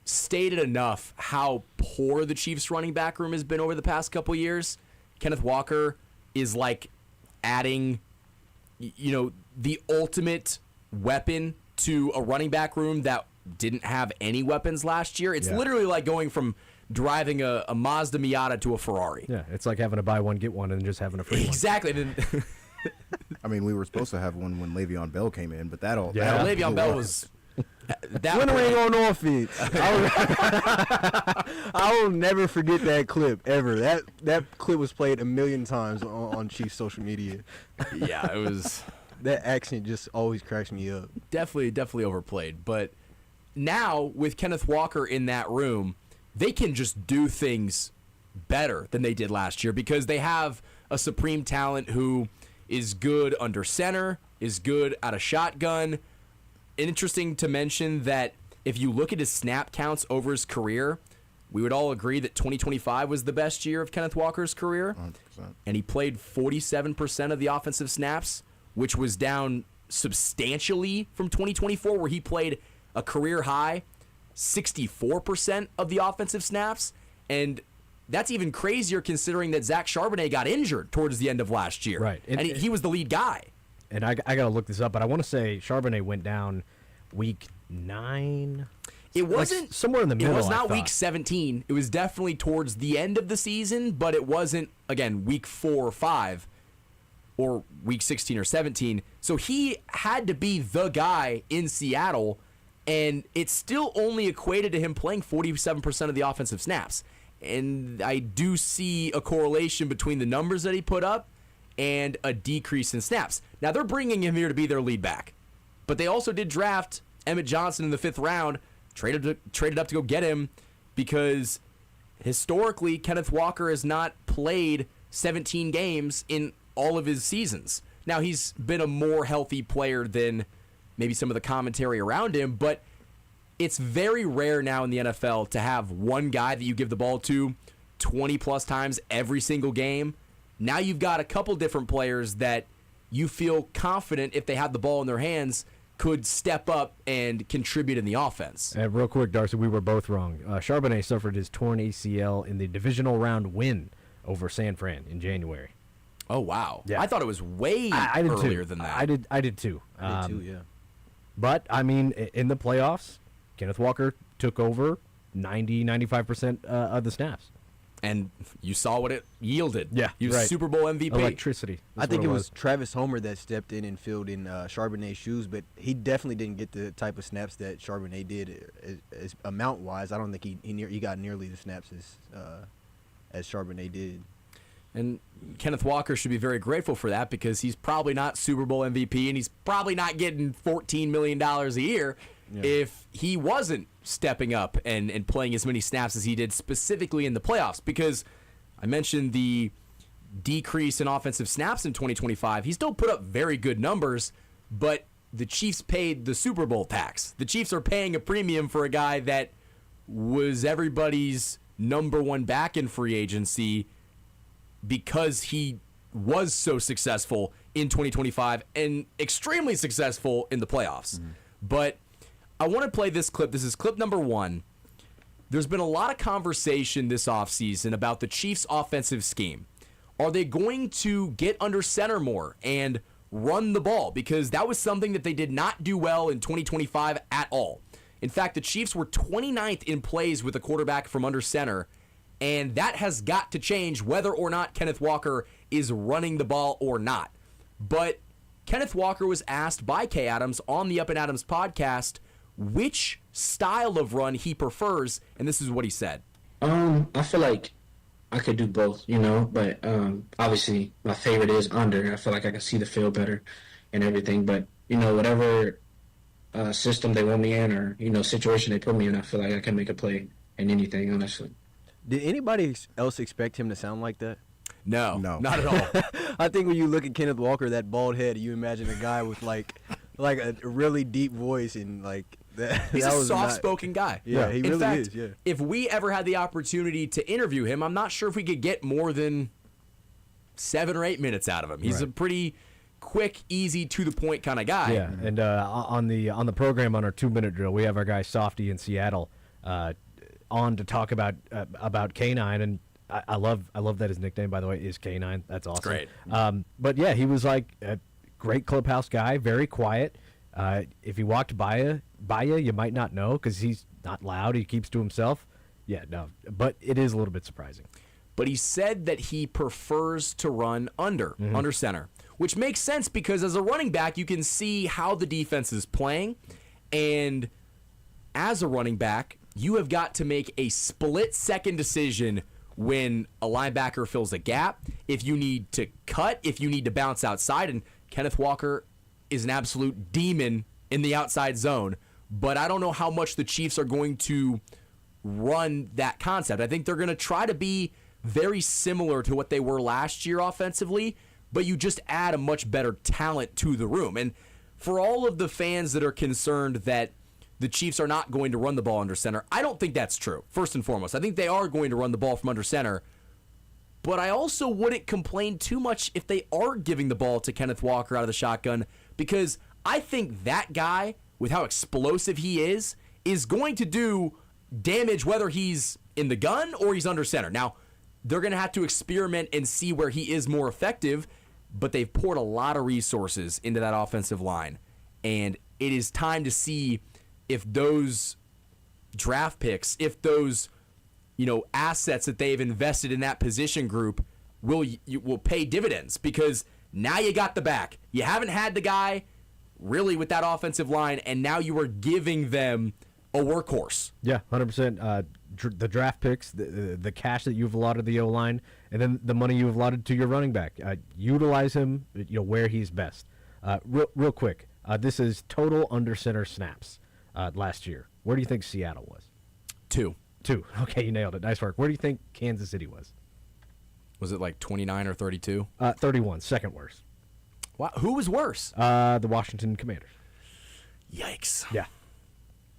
stated enough how poor the Chiefs' running back room has been over the past couple years. Kenneth Walker is like adding, the ultimate weapon to a running back room that didn't have any weapons last year. It's literally like going from driving a Mazda Miata to a Ferrari. Yeah, it's like having to buy one, get one, and just having a free one. Exactly. I mean, we were supposed to have one when Le'Veon Bell came in, but Le'Veon Bell was... When are we on offense? I will never forget that clip ever. That clip was played a million times on Chiefs social media. Yeah, it was. That accent just always cracks me up. Definitely overplayed. But now with Kenneth Walker in that room, they can just do things better than they did last year, because they have a supreme talent who is good under center, is good out of shotgun. Interesting to mention that if you look at his snap counts over his career, we would all agree that 2025 was the best year of Kenneth Walker's career. 100%. And he played 47% of the offensive snaps, which was down substantially from 2024, where he played a career high 64% of the offensive snaps. And that's even crazier considering that Zach Charbonnet got injured towards the end of last year. Right. And he was the lead guy. And I got to look this up, but I want to say Charbonnet went down week 9. It wasn't like somewhere in the middle. It was not week 17. It was definitely towards the end of the season, but it wasn't, again, week 4 or 5 or week 16 or 17. So he had to be the guy in Seattle, and it still only equated to him playing 47% of the offensive snaps. And I do see a correlation between the numbers that he put up and a decrease in snaps. Now, they're bringing him here to be their lead back, but they also did draft Emmett Johnson in the 5th round, traded up to go get him, because historically Kenneth Walker has not played 17 games in all of his seasons. Now, he's been a more healthy player than maybe some of the commentary around him, but it's very rare now in the NFL to have one guy that you give the ball to 20-plus times every single game. Now you've got a couple different players that you feel confident, if they have the ball in their hands, could step up and contribute in the offense. Real quick, Darcy, we were both wrong. Charbonnet suffered his torn ACL in the divisional round win over San Fran in January. Oh, wow. Yeah. I thought it was way I did earlier too. than that. I did too. I did too, yeah. But, I mean, in the playoffs, Kenneth Walker took over 95% of the snaps. And you saw what it yielded. Yeah, he was right. Super Bowl MVP. Electricity. I think it was Travis Homer that stepped in and filled in Charbonnet's shoes, but he definitely didn't get the type of snaps that Charbonnet did as amount-wise. I don't think he got nearly the snaps as Charbonnet did. And Kenneth Walker should be very grateful for that because he's probably not Super Bowl MVP and he's probably not getting $14 million a year if he wasn't stepping up and playing as many snaps as he did specifically in the playoffs. Because I mentioned the decrease in offensive snaps in 2025. He still put up very good numbers, but the Chiefs paid the Super Bowl tax. The Chiefs are paying a premium for a guy that was everybody's number one back in free agency because he was so successful in 2025 and extremely successful in the playoffs. But I want to play this clip. This is clip number 1. There's been a lot of conversation this offseason about the Chiefs' offensive scheme. Are they going to get under center more and run the ball? Because that was something that they did not do well in 2025 at all. In fact, the Chiefs were 29th in plays with a quarterback from under center, and that has got to change whether or not Kenneth Walker is running the ball or not. But Kenneth Walker was asked by Kay Adams on the Up and Adams podcast which style of run he prefers, and this is what he said. I feel like I could do both, but obviously my favorite is under. I feel like I can see the field better and everything, but, whatever system they want me in or, situation they put me in, I feel like I can make a play in anything, honestly. Did anybody else expect him to sound like that? No, not at all. I think when you look at Kenneth Walker, that bald head, you imagine a guy with like a really deep voice and like that. He's that a was soft-spoken guy. Yeah, he in really fact, is. Yeah. If we ever had the opportunity to interview him, I'm not sure if we could get more than 7 or 8 minutes out of him. He's a pretty quick, easy, to-the-point kind of guy. Yeah, and on the program on our 2-minute drill, we have our guy Softy in Seattle on to talk about K9, and I love that his nickname, by the way, is K9. That's awesome. Great. But yeah, he was like a great clubhouse guy, very quiet. If he walked by you, you might not know because he's not loud. He keeps to himself. Yeah, no, but it is a little bit surprising. But he said that he prefers to run under center, which makes sense because as a running back, you can see how the defense is playing. And as a running back, you have got to make a split-second decision when a linebacker fills a gap, if you need to cut, if you need to bounce outside. And Kenneth Walker is an absolute demon in the outside zone. But I don't know how much the Chiefs are going to run that concept. I think they're going to try to be very similar to what they were last year offensively, but you just add a much better talent to the room. And for all of the fans that are concerned that the Chiefs are not going to run the ball under center, I don't think that's true, first and foremost. I think they are going to run the ball from under center, but I also wouldn't complain too much if they are giving the ball to Kenneth Walker out of the shotgun, because I think that guy, with how explosive he is going to do damage whether he's in the gun or he's under center. Now, they're going to have to experiment and see where he is more effective, but they've poured a lot of resources into that offensive line, and it is time to see if those draft picks, if those assets that they've invested in that position group will pay dividends, because now you got the back. You haven't had the guy really with that offensive line, and now you are giving them a workhorse. Yeah, 100%. The draft picks, the cash that you've allotted the O-line, and then the money you've allotted to your running back. Utilize him where he's best. Real quick, this is total under center snaps last year. Where do you think Seattle was? 2. Okay, you nailed it. Nice work. Where do you think Kansas City was? Was it like 29 or 32? 31, second worst. Wow. Who was worse? The Washington Commanders. Yikes. Yeah.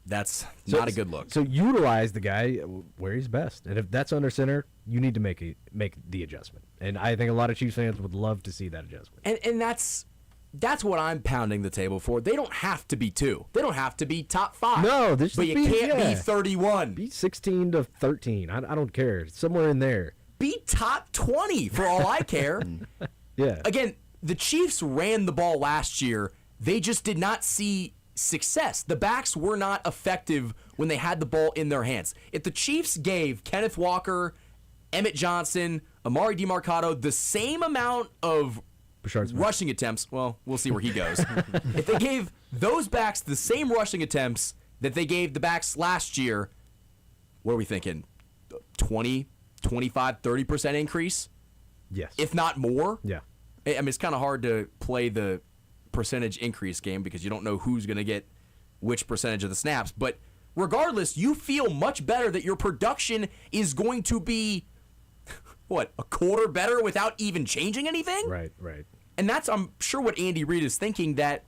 That's not a good look. So utilize the guy where he's best. And if that's under center, you need to make the adjustment. And I think a lot of Chiefs fans would love to see that adjustment. And that's what I'm pounding the table for. They don't have to be 2. They don't have to be top 5. No, but you can't be 31. Be 16 to 13. I don't care. Somewhere in there. Be top 20 for all I care. Yeah. Again, the Chiefs ran the ball last year. They just did not see success. The backs were not effective when they had the ball in their hands. If the Chiefs gave Kenneth Walker, Emmett Johnson, Amari DeMarcado the same amount of rushing attempts, well, we'll see where he goes. If they gave those backs the same rushing attempts that they gave the backs last year, what are we thinking? 20, 25, 30% increase? Yes. If not more? Yeah. I mean, it's kind of hard to play the percentage increase game because you don't know who's going to get which percentage of the snaps. But regardless, you feel much better that your production is going to be, what, a quarter better without even changing anything? Right, right. And that's, I'm sure, what Andy Reid is thinking, that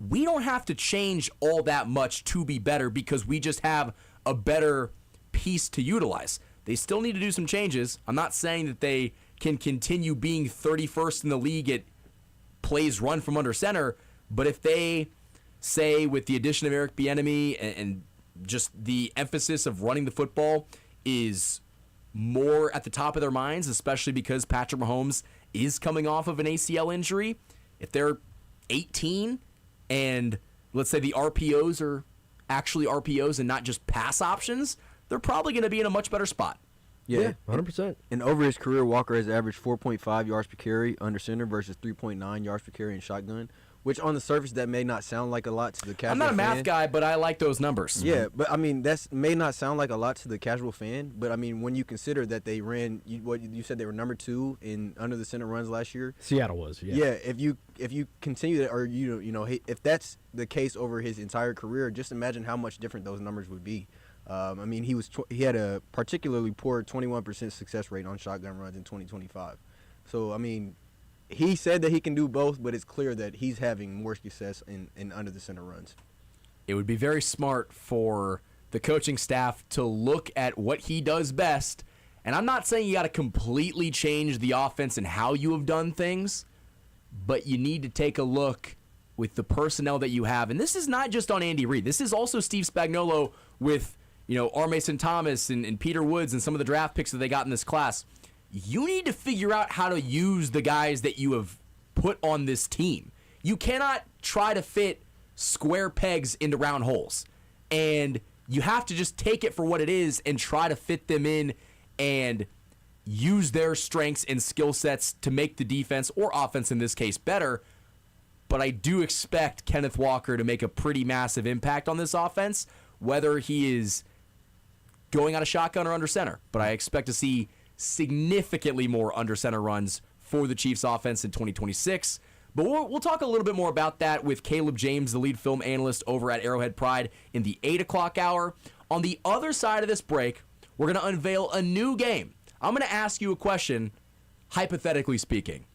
we don't have to change all that much to be better because we just have a better piece to utilize. They still need to do some changes. I'm not saying that they can continue being 31st in the league at plays run from under center, but if they say with the addition of Eric Bieniemy and just the emphasis of running the football is more at the top of their minds, especially because Patrick Mahomes is coming off of an ACL injury, if they're 18 and let's say the RPOs are actually RPOs and not just pass options, they're probably going to be in a much better spot. Yeah, 100%. And over his career, Walker has averaged 4.5 yards per carry under center versus 3.9 yards per carry in shotgun, which on the surface that may not sound like a lot to the casual fan. I'm not a math guy, but I like those numbers. Yeah, but I mean, that may not sound like a lot to the casual fan, but I mean, when you consider that they ran, what you said they were number 2 in under the center runs last year. Seattle was, yeah. Yeah, if you continue that, or if that's the case over his entire career, just imagine how much different those numbers would be. I mean, he had a particularly poor 21% success rate on shotgun runs in 2025. So, I mean, he said that he can do both, but it's clear that he's having more success in under the center runs. It would be very smart for the coaching staff to look at what he does best. And I'm not saying you got to completely change the offense and how you have done things, but you need to take a look with the personnel that you have. And this is not just on Andy Reid. This is also Steve Spagnuolo with R. Mason Thomas and Peter Woods and some of the draft picks that they got in this class. You need to figure out how to use the guys that you have put on this team. You cannot try to fit square pegs into round holes. And you have to just take it for what it is and try to fit them in and use their strengths and skill sets to make the defense, or offense in this case, better. But I do expect Kenneth Walker to make a pretty massive impact on this offense, whether he is going out of shotgun or under center. But I expect to see significantly more under center runs for the Chiefs offense in 2026. But we'll talk a little bit more about that with Caleb James, the lead film analyst over at Arrowhead Pride, in the 8 o'clock hour. On the other side of this break, we're going to unveil a new game. I'm going to ask you a question, hypothetically speaking.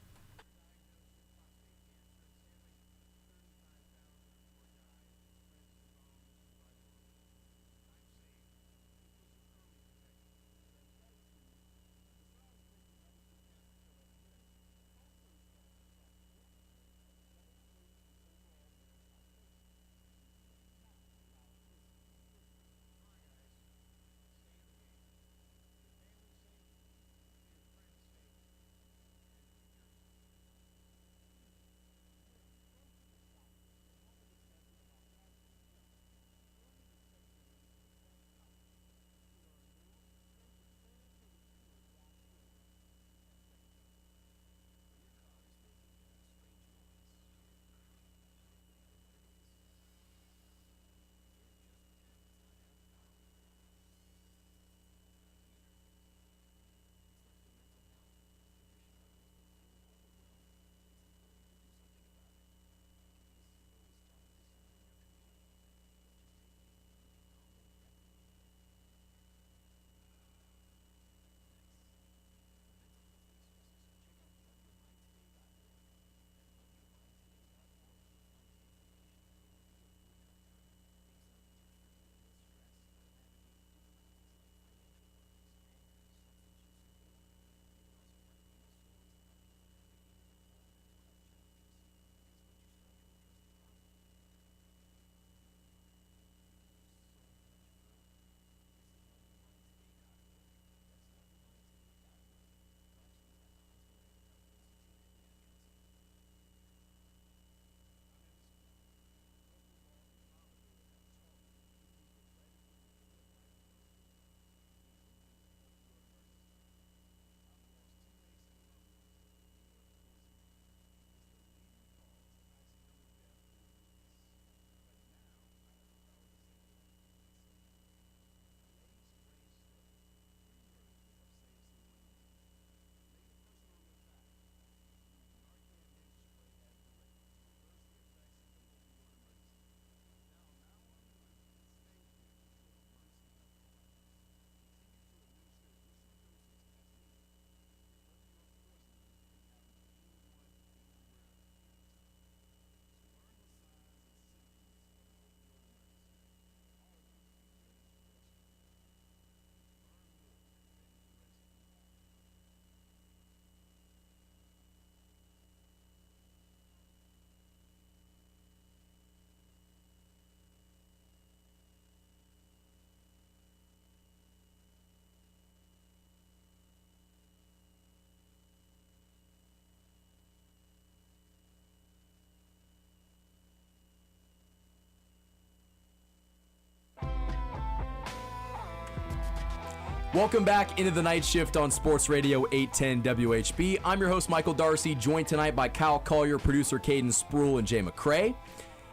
Welcome back into the night shift on Sports Radio 810 WHB. I'm your host, Michael Darcy, joined tonight by Kyle Collier, producer Kaden Spruell, and Jay McCrae.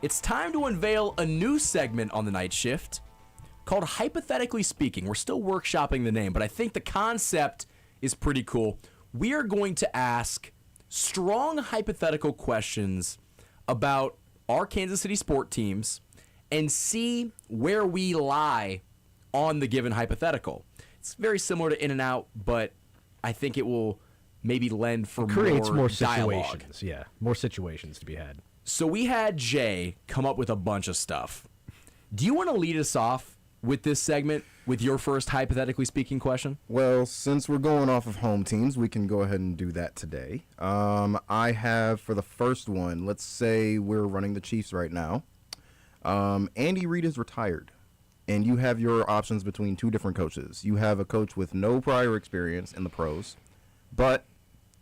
It's time to unveil a new segment on the night shift called Hypothetically Speaking. We're still workshopping the name, but I think the concept is pretty cool. We are going to ask strong hypothetical questions about our Kansas City sport teams and see where we lie on the given hypothetical. It's very similar to In and Out, but I think it will maybe lend for more dialogue. Situations. Yeah, more situations to be had. So we had Jay come up with a bunch of stuff. Do you want to lead us off with this segment with your first hypothetically speaking question? Well, since we're going off of home teams, we can go ahead and do that today. I have, for the first one, let's say we're running the Chiefs right now. Andy Reid is retired, and you have your options between two different coaches. You have a coach with no prior experience in the pros, but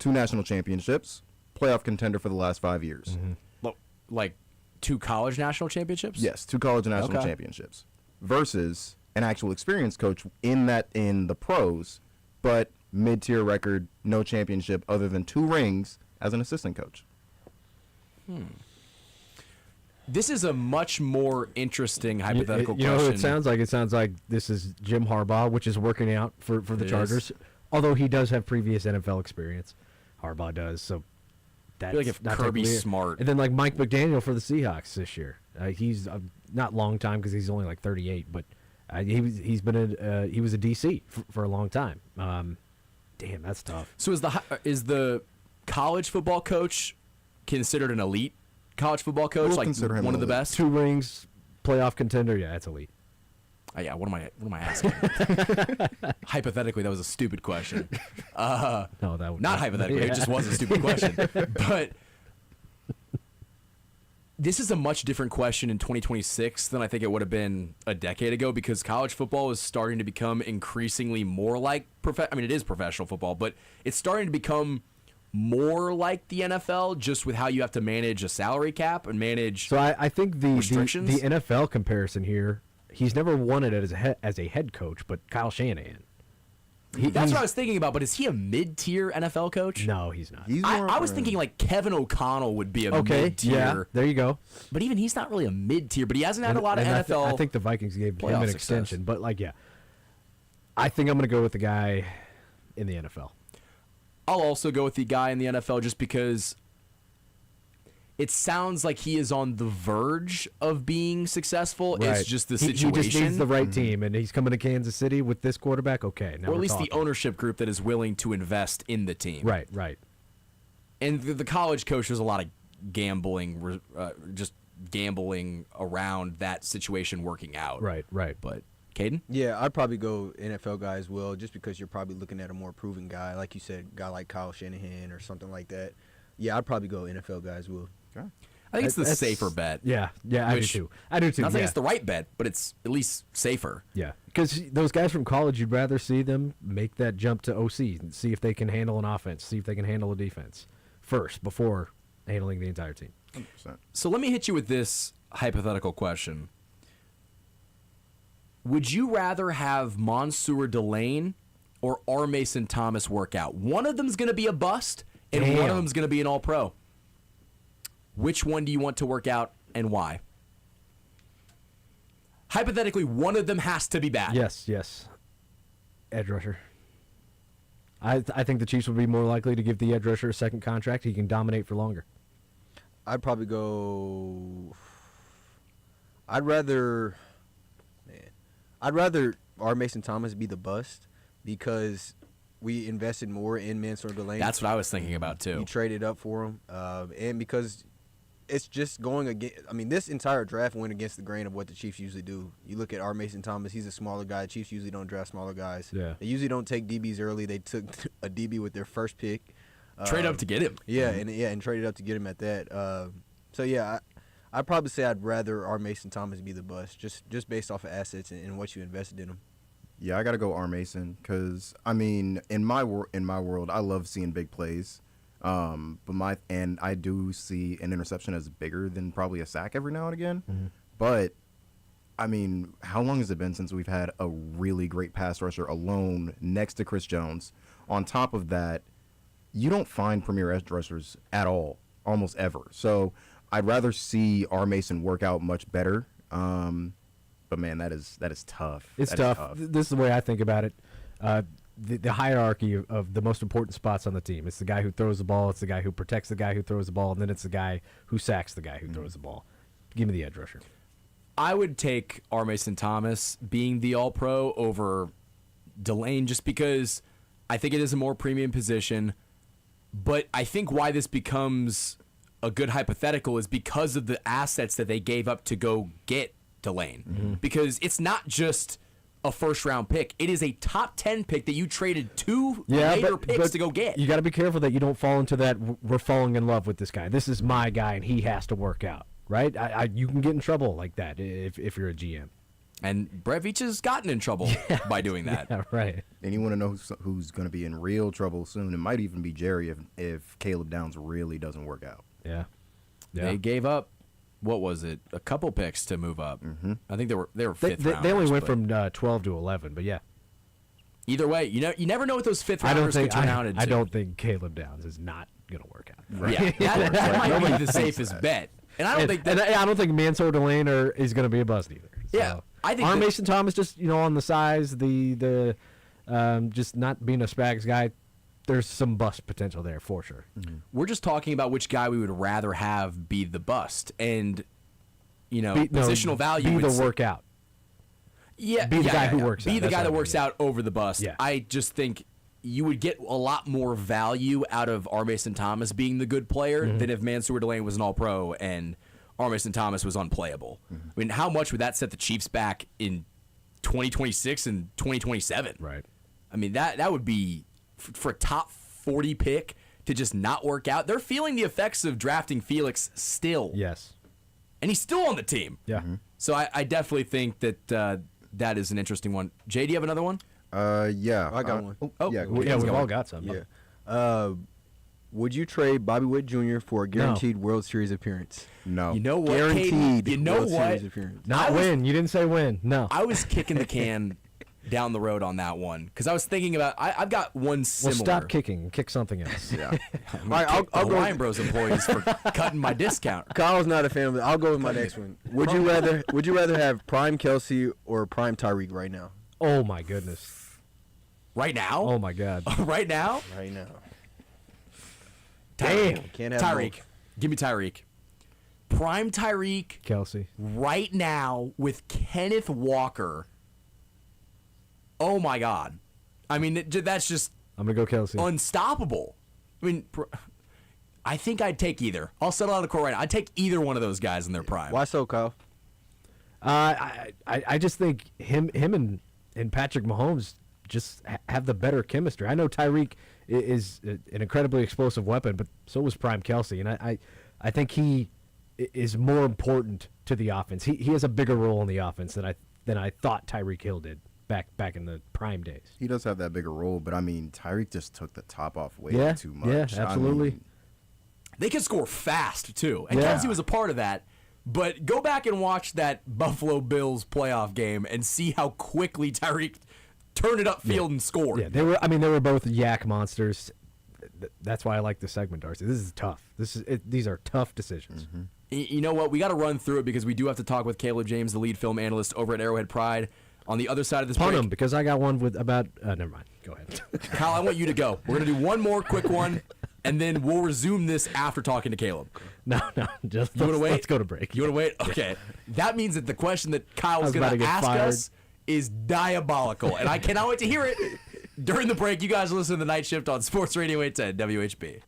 2 national championships, playoff contender for the last 5 years. Mm-hmm. Like 2 college national championships? Yes, 2 college national championships. Versus an actual experienced coach in the pros, but mid-tier record, no championship other than 2 rings as an assistant coach. This is a much more interesting hypothetical question. You know what it sounds like? It sounds like this is Jim Harbaugh, which is working out for the Chargers. Although he does have previous NFL experience. Harbaugh does, so that's I feel like if Kirby's smart. And then like Mike McDaniel for the Seahawks this year. He's not long time because he's only like 38, but he was a DC for a long time. Damn, that's tough. So is the college football coach considered an elite college football coach? We'll like consider him one of the elite. best? 2 rings, playoff contender. Yeah, that's elite. Yeah, what am I asking? Hypothetically, that was a stupid question. No, that not hypothetically. It just was a stupid question. But this is a much different question in 2026 than I think it would have been a decade ago, because college football is starting to become increasingly more like it is professional football, but it's starting to become more like the NFL, just with how you have to manage a salary cap and manage. So I think the restrictions. The NFL comparison here. He's never won it as a head coach, but Kyle Shanahan. That's what I was thinking about, but is he a mid-tier NFL coach? No, he's not. I was thinking like Kevin O'Connell would be a mid-tier. Yeah, there you go. But even he's not really a mid-tier, but he hasn't had a lot of NFL. I think the Vikings gave him an extension, but I think I'm going to go with the guy in the NFL. I'll also go with the guy in the NFL just because it sounds like he is on the verge of being successful. Right. It's just the situation. He just needs the right team, and he's coming to Kansas City with this quarterback. Okay, now or at least the ownership group that is willing to invest in the team. Right. And the college coach, there's a lot of gambling, just gambling around that situation working out. Right. But Kaden? Yeah, I'd probably go NFL guy as well, just because you're probably looking at a more proven guy, like you said, a guy like Kyle Shanahan or something like that. Yeah, I'd probably go NFL guy as well. I think it's the safer bet. Yeah, I do too. Not saying it's the right bet, but it's at least safer. Yeah, because those guys from college, you'd rather see them make that jump to OC and see if they can handle an offense, see if they can handle a defense first before handling the entire team. 100%. So let me hit you with this hypothetical question. Would you rather have Mansour Delane or R. Mason Thomas work out? One of them's going to be a bust, and one of them's going to be an all-pro. Which one do you want to work out and why? Hypothetically, one of them has to be bad. Yes. Edge rusher. I think the Chiefs would be more likely to give the edge rusher a second contract. He can dominate for longer. I'd probably go. I'd rather R. Mason Thomas be the bust because we invested more in Mansour Delane. That's what I was thinking about too. You traded up for him, and because it's just going against. I mean, this entire draft went against the grain of what the Chiefs usually do. You look at R. Mason Thomas; he's a smaller guy. The Chiefs usually don't draft smaller guys. Yeah. They usually don't take DBs early. They took a DB with their first pick. Trade up to get him. Yeah, and traded up to get him at that. I'd probably say I'd rather R. Mason Thomas be the bust, just based off of assets and what you invested in him. Yeah, I got to go R. Mason because, I mean, in my world, I love seeing big plays. And I do see an interception as bigger than probably a sack every now and again. Mm-hmm. But I mean, how long has it been since we've had a really great pass rusher alone next to Chris Jones? On top of that, you don't find premier edge rushers at all, almost ever. So I'd rather see R. Mason work out much better. But man, that is tough. It's That is tough. This is the way I think about it. The hierarchy of the most important spots on the team. It's the guy who throws the ball. It's the guy who protects the guy who throws the ball. And then it's the guy who sacks the guy who throws the ball. Give me the edge rusher. I would take R. Mason Thomas being the All-Pro over Delane just because I think it is a more premium position. But I think why this becomes a good hypothetical is because of the assets that they gave up to go get Delane. Because it's not just a first-round pick. It is a top 10 pick that you traded two later picks to go get. You got to be careful that you don't fall into that we're falling in love with this guy. This is my guy, and he has to work out. Right? You can get in trouble like that if you're a GM. And Brett Veach has gotten in trouble by doing that. Yeah, right. And you want to know who's going to be in real trouble soon? It might even be Jerry if Caleb Downs really doesn't work out. Yeah. They gave up, what was it, a couple picks to move up. I think they were fifth rounders. They only went from 12 to 11, but yeah. Either way, you never know what those fifth rounders could turn out into. I don't think Caleb Downs is not going to work out. Right. Yeah, that might be the safest bet. And I don't think Mansour Delane is going to be a bust either. So. Yeah, I think R. Mason Thomas just on the size, the just not being a Spags guy. There's some bust potential there for sure. We're just talking about which guy we would rather have be the bust, and positional value. Be the workout. Yeah, be the guy who works. Be out. the guy that works out over the bust. Yeah. I just think you would get a lot more value out of R. Mason Thomas being the good player than if Mansour Delane was an All-Pro and R. Mason Thomas was unplayable. I mean, how much would that set the Chiefs back in 2026 and 2027? Right. I mean, that would be, for a top 40 pick to just not work out. They're feeling the effects of drafting Felix still. Yes. And he's still on the team. Yeah. So I definitely think that that is an interesting one. Jay, do you have another one? Yeah. I got one. Yeah, We've all got some. Yeah. Would you trade Bobby Witt Jr. for a guaranteed World Series appearance? No. You know what, Guaranteed. Caden? You know World what? Series appearance. Not win. You didn't say win. No. I was kicking the can down the road on that one because I was thinking about I've got one similar. Well, stop kicking and kick something else. Yeah. All right, I'll go. Ryan Bros employees for cutting my discount. Kyle's not a fan of it. I'll go with my next one. Would you rather have prime Kelsey or prime Tyreek right now? Oh my goodness. Right now? Oh my God. Right now? Right now. Damn. Can't have Tyreek. both. Give me Tyreek. Prime Tyreek Kelsey. right now with Kenneth Walker. Oh my God. I mean, that's just I'm gonna go Kelsey. unstoppable. I mean, I think I'd take either. I'll settle out of court right now. I'd take either one of those guys in their prime. Why so, Kyle? I just think him and Patrick Mahomes just have the better chemistry. I know Tyreek is an incredibly explosive weapon, but so was Prime Kelsey, and I think he is more important to the offense. He has a bigger role in the offense than I thought Tyreek Hill did back in the prime days. He does have that bigger role, but I mean, Tyreek just took the top off way too much. Yeah, absolutely. I mean, They can score fast, too. And Yeah. Kelsey was a part of that. But go back and watch that Buffalo Bills playoff game and see how quickly Tyreek turned it upfield and scored. Yeah, they were both yak monsters. That's why I like this segment, Darcy. This is tough. These are tough decisions. You know what? We got to run through it because we do have to talk with Caleb James, the lead film analyst over at Arrowhead Pride. On the other side of this Punt break, him because I got one with about. Never mind. Go ahead. Kyle, I want you to go. We're going to do one more quick one, and then we'll resume this after talking to Caleb. No. Just You want to wait? Let's go to break. You want to wait? Okay. That means that the question that Kyle was was about going to to get ask fired. us is diabolical, and I cannot wait to hear it. During the break, you guys listen to The Night Shift on Sports Radio 810 WHB.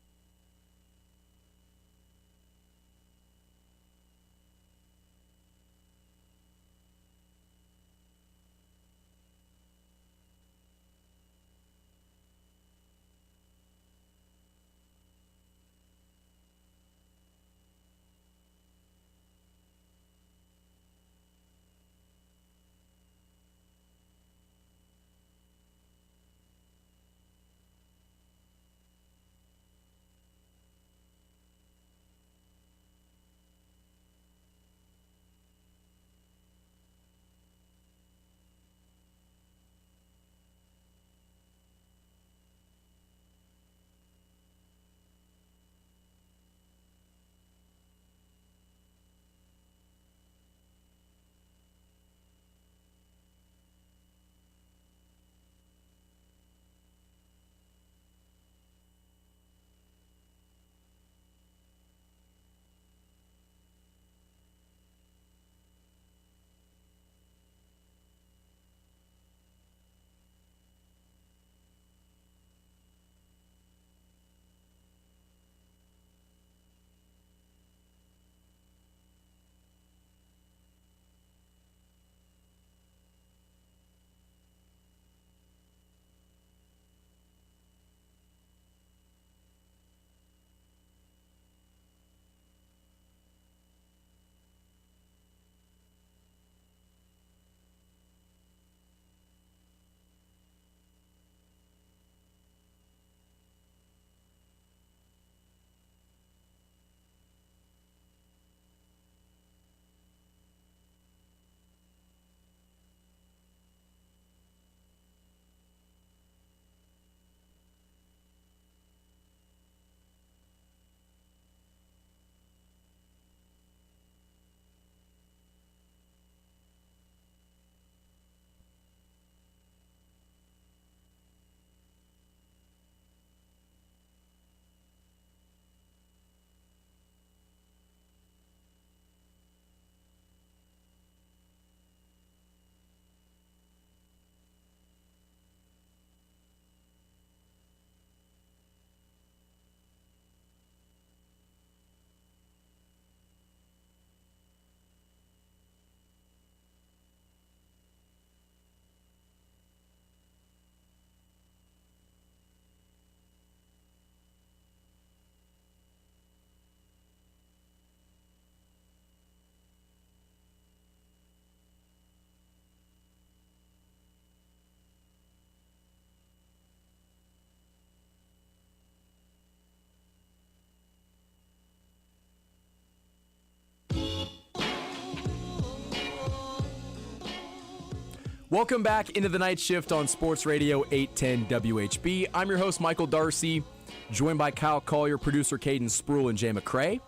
Welcome back into the night shift on Sports Radio 810 WHB. I'm your host, Michael Darcy, joined by Kyle Collier, producer Kaden, Spruell, and Jay McCrae.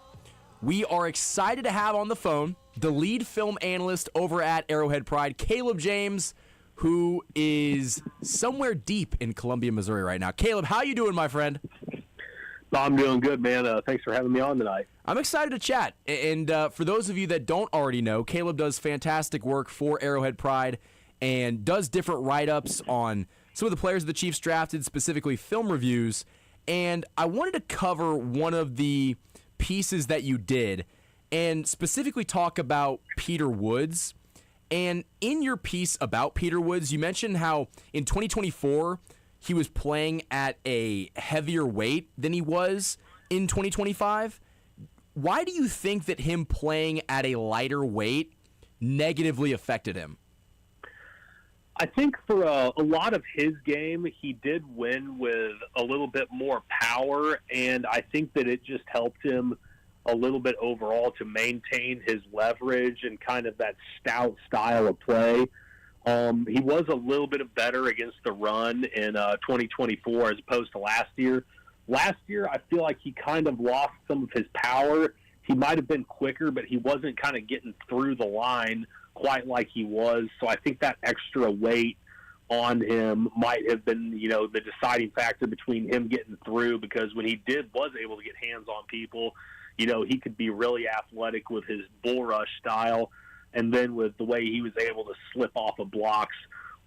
We are excited to have on the phone the lead film analyst over at Arrowhead Pride, Caleb James, who is somewhere deep in Columbia, Missouri right now. Caleb, how you doing, my friend? I'm doing good, man. Thanks for having me on tonight. I'm excited to chat. And for those of you that don't already know, Caleb does fantastic work for Arrowhead Pride and does different write-ups on some of the players the Chiefs drafted, specifically film reviews. And I wanted to cover one of the pieces that you did and specifically talk about Peter Woods. And in your piece about Peter Woods, you mentioned how in 2024 he was playing at a heavier weight than he was in 2025. Why do you think that him playing at a lighter weight negatively affected him? I think for a lot of his game, he did win with a little bit more power, and I think that it just helped him a little bit overall to maintain his leverage and kind of that stout style of play. He was a little bit better against the run in 2024 as opposed to last year. Last year, I feel like he kind of lost some of his power. He might have been quicker, but he wasn't kind of getting through the line quite like he was. So I think that extra weight on him might have been, the deciding factor between him getting through, because when he was able to get hands on people, he could be really athletic with his bull rush style. And then with the way he was able to slip off of blocks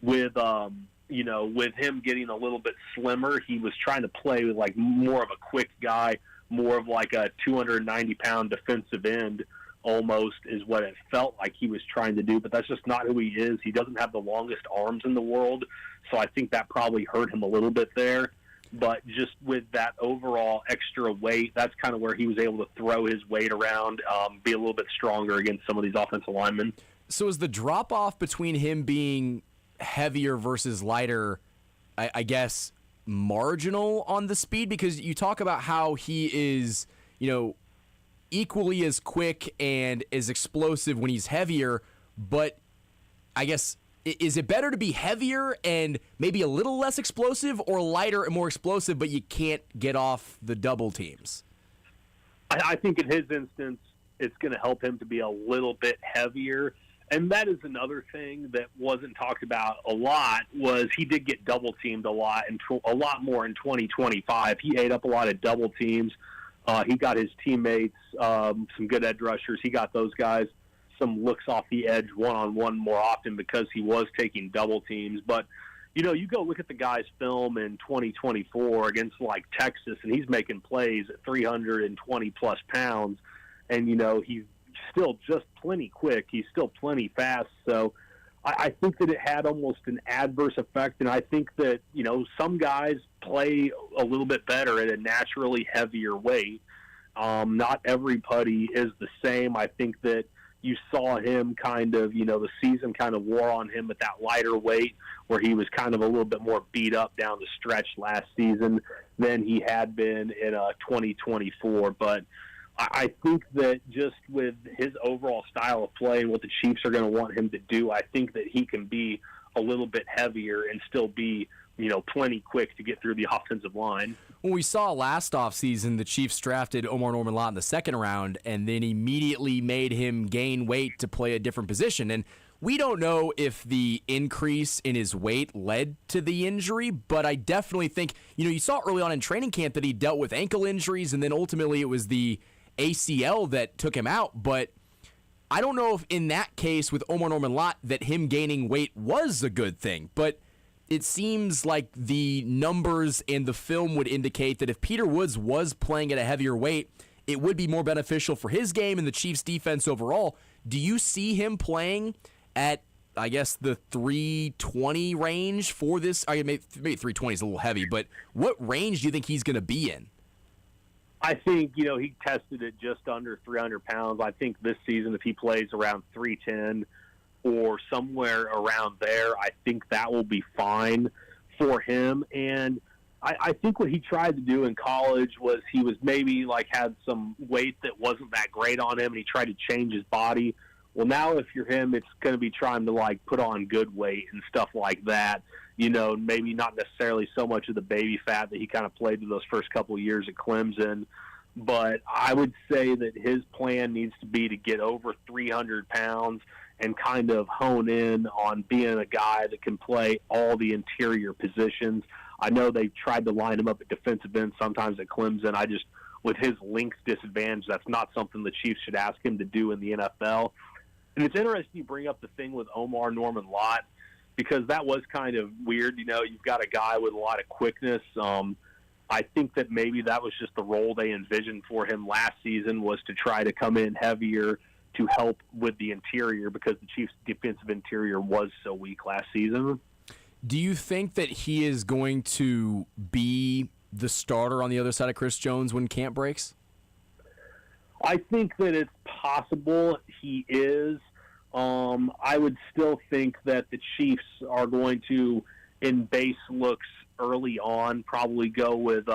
with him getting a little bit slimmer, he was trying to play with like more of a quick guy, more of like a 290-pound defensive end almost is what it felt like he was trying to do. But that's just not who he is. He doesn't have the longest arms in the world. So I think that probably hurt him a little bit there. But just with that overall extra weight, that's kind of where he was able to throw his weight around, be a little bit stronger against some of these offensive linemen. So is the drop-off between him being heavier versus lighter, I guess, marginal on the speed? Because you talk about how he is, equally as quick and as explosive when he's heavier, but I guess, is it better to be heavier and maybe a little less explosive, or lighter and more explosive, but you can't get off the double teams? I think in his instance, it's going to help him to be a little bit heavier. And that is another thing that wasn't talked about a lot, was he did get double teamed a lot, and a lot more in 2025. He ate up a lot of double teams. He got his teammates some good edge rushers. He got those guys some looks off the edge one-on-one more often because he was taking double teams. But, you go look at the guy's film in 2024 against, like, Texas, and he's making plays at 320-plus pounds. And, he's still just plenty quick. He's still plenty fast. So I think that it had almost an adverse effect. And I think that, some guys play a little bit better at a naturally heavier weight. Not everybody is the same. I think that you saw him kind of, the season kind of wore on him at that lighter weight, where he was kind of a little bit more beat up down the stretch last season than he had been in 2024. But I think that just with his overall style of play and what the Chiefs are going to want him to do, I think that he can be a little bit heavier and still be, plenty quick to get through the offensive line. When we saw last offseason, the Chiefs drafted Omar Norman-Lott in the second round and then immediately made him gain weight to play a different position. And we don't know if the increase in his weight led to the injury, but I definitely think, you saw early on in training camp that he dealt with ankle injuries, and then ultimately it was the ACL that took him out. But I don't know if in that case with Omar Norman-Lott that him gaining weight was a good thing, but it seems like the numbers and the film would indicate that if Peter Woods was playing at a heavier weight, it would be more beneficial for his game and the Chiefs' defense overall. Do you see him playing at, I guess, the 320 range for this? I mean, maybe 320 is a little heavy, but what range do you think he's going to be in? I think, he tested it just under 300 pounds. I think this season, if he plays around 310 or somewhere around there, I think that will be fine for him. And I think what he tried to do in college was he was maybe like had some weight that wasn't that great on him, and he tried to change his body Well, now if you're him, it's going to be trying to like put on good weight and stuff like that. You know, maybe not necessarily so much of the baby fat that he kind of played with those first couple of years at Clemson. But I would say that his plan needs to be to get over 300 pounds and kind of hone in on being a guy that can play all the interior positions. I know they tried to line him up at defensive end sometimes at Clemson. With his length disadvantage, that's not something the Chiefs should ask him to do in the NFL. And it's interesting you bring up the thing with Omar Norman Lott, because that was kind of weird. You know, you've got a guy with a lot of quickness. I think that maybe that was just the role they envisioned for him last season, was to try to come in heavier to help with the interior, because the Chiefs' defensive interior was so weak last season. Do you think that he is going to be the starter on the other side of Chris Jones when camp breaks? I think that it's possible he is. I would still think that the Chiefs are going to, in base looks early on, probably go with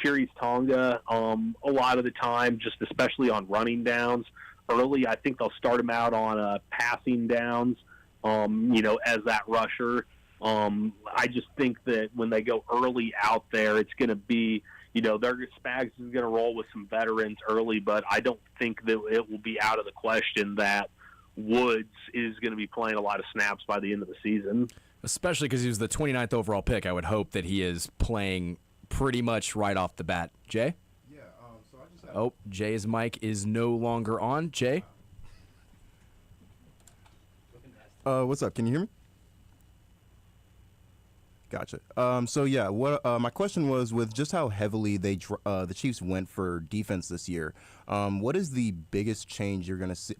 Kyrie's Tonga a lot of the time, just especially on running downs. Early, I think they'll start him out on passing downs, as that rusher. I just think that when they go early out there, it's going to be, Spags is going to roll with some veterans early, but I don't think that it will be out of the question that Woods is going to be playing a lot of snaps by the end of the season. Especially because he was the 29th overall pick. I would hope that he is playing pretty much right off the bat. Jay? Yeah, so I just have... Oh, Jay's mic is no longer on. Jay? What's up? Can you hear me? Gotcha. My question was, with just how heavily the Chiefs went for defense this year, what is the biggest change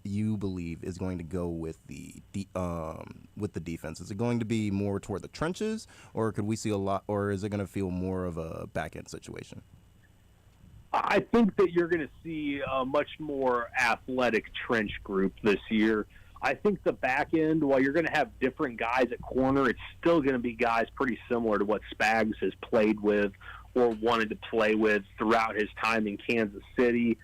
you believe is going to go with the defense? Is it going to be more toward the trenches, or could we see a lot, or is it going to feel more of a back end situation? I think that you're going to see a much more athletic trench group this year. I think the back end, while you're going to have different guys at corner, it's still going to be guys pretty similar to what Spags has played with or wanted to play with throughout his time in Kansas City.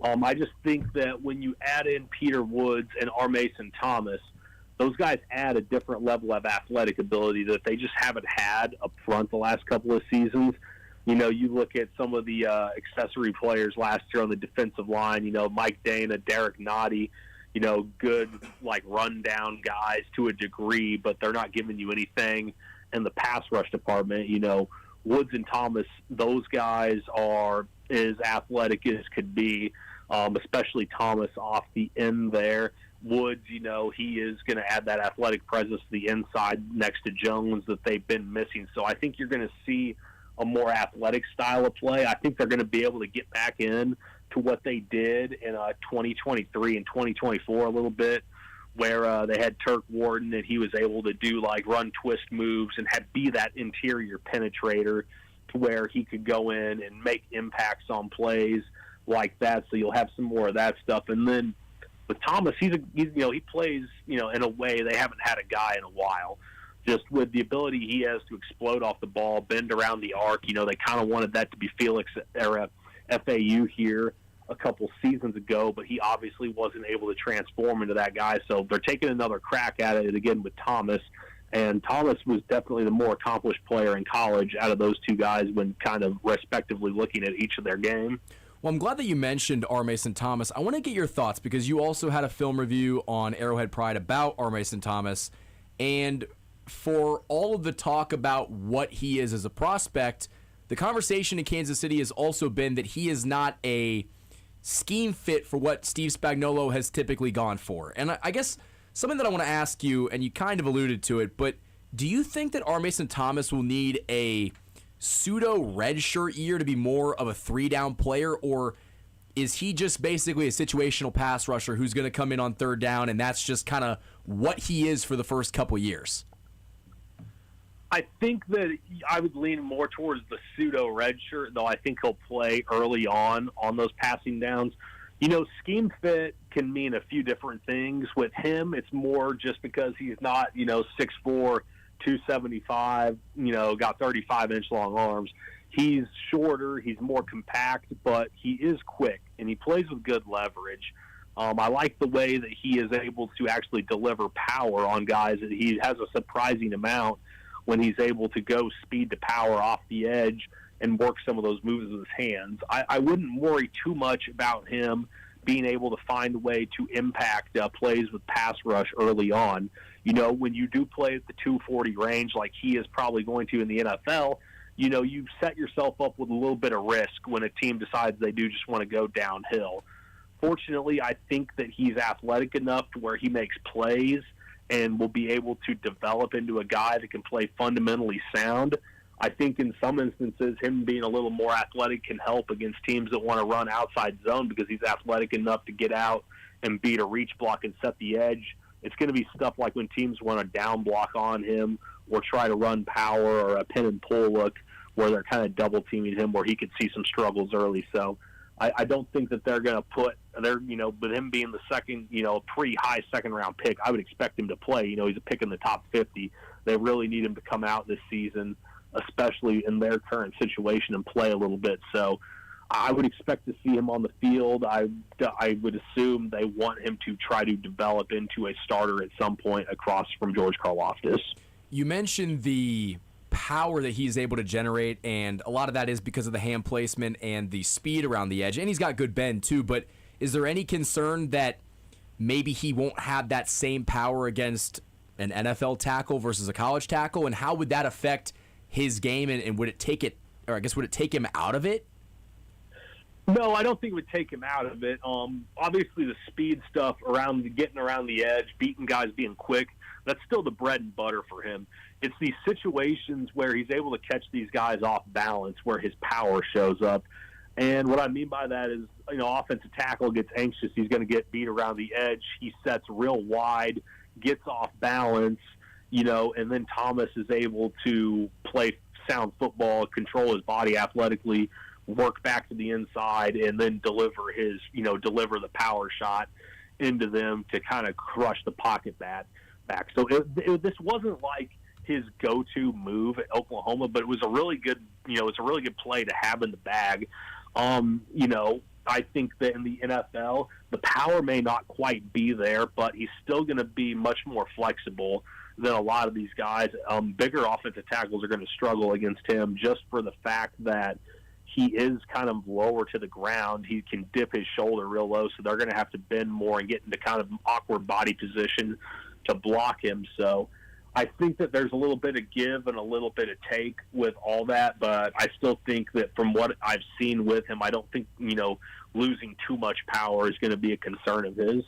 I just think that when you add in Peter Woods and Mason Thomas, those guys add a different level of athletic ability that they just haven't had up front the last couple of seasons. You look at some of the accessory players last year on the defensive line, Mike Dana, Derek Nottie, good, like, rundown guys to a degree, but they're not giving you anything in the pass rush department. Woods and Thomas, those guys are as athletic as could be, especially Thomas off the end there. Woods, he is going to add that athletic presence to the inside next to Jones that they've been missing. So I think you're going to see a more athletic style of play. I think they're going to be able to get back in to what they did in 2023 and 2024 a little bit, where they had Turk Warden and he was able to do like run twist moves and be that interior penetrator to where he could go in and make impacts on plays like that. So you'll have some more of that stuff. And then with Thomas, he plays, in a way they haven't had a guy in a while. Just with the ability he has to explode off the ball, bend around the arc, they kind of wanted that to be Felix or FAU here a couple seasons ago, but he obviously wasn't able to transform into that guy. So they're taking another crack at it again with Thomas. And Thomas was definitely the more accomplished player in college out of those two guys when kind of respectively looking at each of their game. Well, I'm glad that you mentioned Mason Thomas. I want to get your thoughts because you also had a film review on Arrowhead Pride about Mason Thomas. And for all of the talk about what he is as a prospect, the conversation in Kansas City has also been that he is not a scheme fit for what Steve Spagnuolo has typically gone for. And I guess something that I want to ask you, and you kind of alluded to it, but do you think that Mason Thomas will need a pseudo redshirt year to be more of a 3-down player, or is he just basically a situational pass rusher who's going to come in on third down and that's just kind of what he is for the first couple years? I think that I would lean more towards the pseudo redshirt, though I think he'll play early on those passing downs. Scheme fit can mean a few different things. With him, it's more just because he's not, 6'4", 275, got 35-inch long arms. He's shorter, he's more compact, but he is quick, and he plays with good leverage. I like the way that he is able to actually deliver power on guys. He has a surprising amount when he's able to go speed to power off the edge and work some of those moves with his hands. I wouldn't worry too much about him being able to find a way to impact plays with pass rush early on. You know, when you do play at the 240 range like he is probably going to in the NFL, you know, you set yourself up with a little bit of risk when a team decides they do just want to go downhill. Fortunately, I think that he's athletic enough to where he makes plays and will be able to develop into a guy that can play fundamentally sound. I think in some instances, him being a little more athletic can help against teams that want to run outside zone because he's athletic enough to get out and beat a reach block and set the edge. It's going to be stuff like when teams want to down block on him or try to run power or a pin and pull look where they're kind of double teaming him where he could see some struggles early. So I don't think that they're going to put with him being the second, pretty high second round pick, I would expect him to play. He's a pick in the top 50. They really need him to come out this season, especially in their current situation, and play a little bit. So I would expect to see him on the field. I would assume they want him to try to develop into a starter at some point across from George Karlaftis. You mentioned the power that he's able to generate, and a lot of that is because of the hand placement and the speed around the edge, and he's got good bend too, but is there any concern that maybe he won't have that same power against an NFL tackle versus a college tackle, and how would that affect his game, and would it take him out of it? No, I don't think it would take him out of it. Obviously, the speed stuff getting around the edge, beating guys, being quick, that's still the bread and butter for him. It's these situations where he's able to catch these guys off balance, where his power shows up. And what I mean by that is, offensive tackle gets anxious. He's going to get beat around the edge. He sets real wide, gets off balance, and then Thomas is able to play sound football, control his body athletically, work back to the inside, and then deliver the power shot into them to kind of crush the pocket back. So this wasn't like his go-to move at Oklahoma, but it was a really good, play to have in the bag. I think that in the NFL, the power may not quite be there, but he's still going to be much more flexible than a lot of these guys. Bigger offensive tackles are going to struggle against him just for the fact that he is kind of lower to the ground. He can dip his shoulder real low, so they're going to have to bend more and get into kind of awkward body position to block him. So I think that there's a little bit of give and a little bit of take with all that, but I still think that from what I've seen with him, I don't think, losing too much power is going to be a concern of his.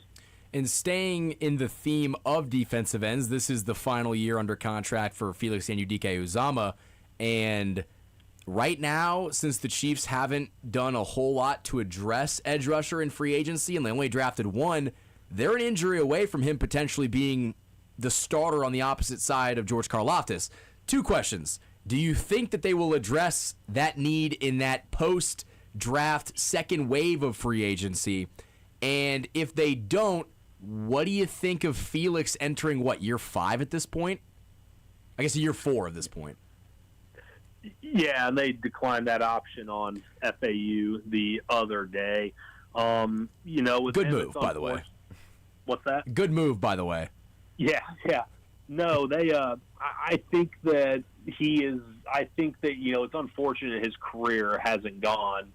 And staying in the theme of defensive ends, this is the final year under contract for Felix Anudike-Uzomah, and right now, since the Chiefs haven't done a whole lot to address edge rusher in free agency, and they only drafted one, they're an injury away from him potentially being the starter on the opposite side of George Karlaftis. Two questions. Do you think that they will address that need in that post-draft second wave of free agency? And if they don't, what do you think of Felix entering, year 5 at this point? I guess year 4 at this point. Yeah, and they declined that option on FAU the other day. Good move, by the way. What's that? Good move, by the way. Yeah. No, they. I think that he is. I think that it's unfortunate his career hasn't gone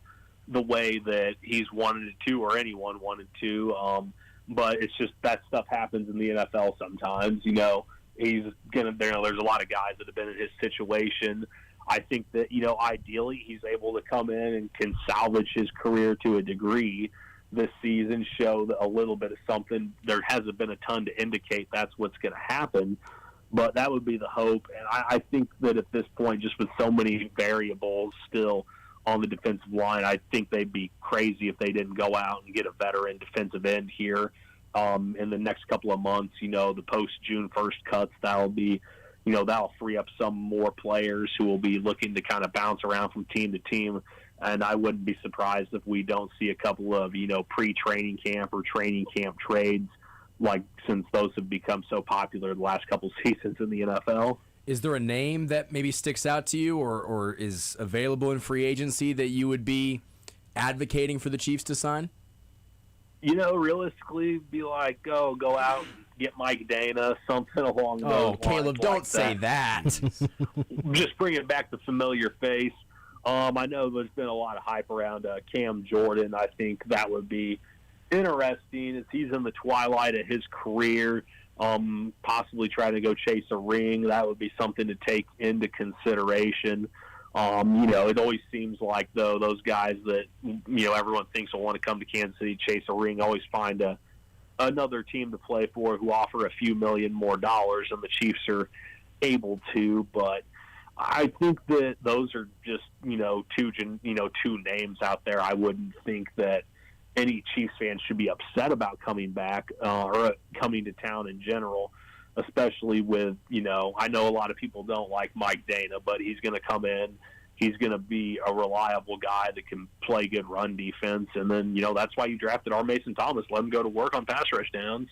the way that he's wanted it to, or anyone wanted to. But it's just that stuff happens in the NFL sometimes. He's gonna. There's a lot of guys that have been in his situation. I think that ideally he's able to come in and can salvage his career to a degree this season, show a little bit of something. There hasn't been a ton to indicate that's what's going to happen, but that would be the hope. And I think that at this point, just with so many variables still on the defensive line, I think they'd be crazy if they didn't go out and get a veteran defensive end here in the next couple of months. The post-June 1st cuts, that'll free up some more players who will be looking to kind of bounce around from team to team. And I wouldn't be surprised if we don't see a couple of, pre-training camp or training camp trades, since those have become so popular the last couple seasons in the NFL. Is there a name that maybe sticks out to you or is available in free agency that you would be advocating for the Chiefs to sign? Realistically, be like, go out and get Mike Dana, something along those lines. Oh, Caleb, don't like say that. Just bring it back to familiar face. I know there's been a lot of hype around Cam Jordan. I think that would be interesting as he's in the twilight of his career, possibly trying to go chase a ring. That would be something to take into consideration. It always seems like, though, those guys that, everyone thinks will want to come to Kansas City, chase a ring, always find another team to play for who offer a few million more dollars, and the Chiefs are able to. But I think that those are just, two names out there. I wouldn't think that any Chiefs fans should be upset about coming back or coming to town in general, especially with, I know a lot of people don't like Mike Dana, but he's going to come in. He's going to be a reliable guy that can play good run defense. And then, that's why you drafted R. Mason Thomas. Let him go to work on pass rush downs.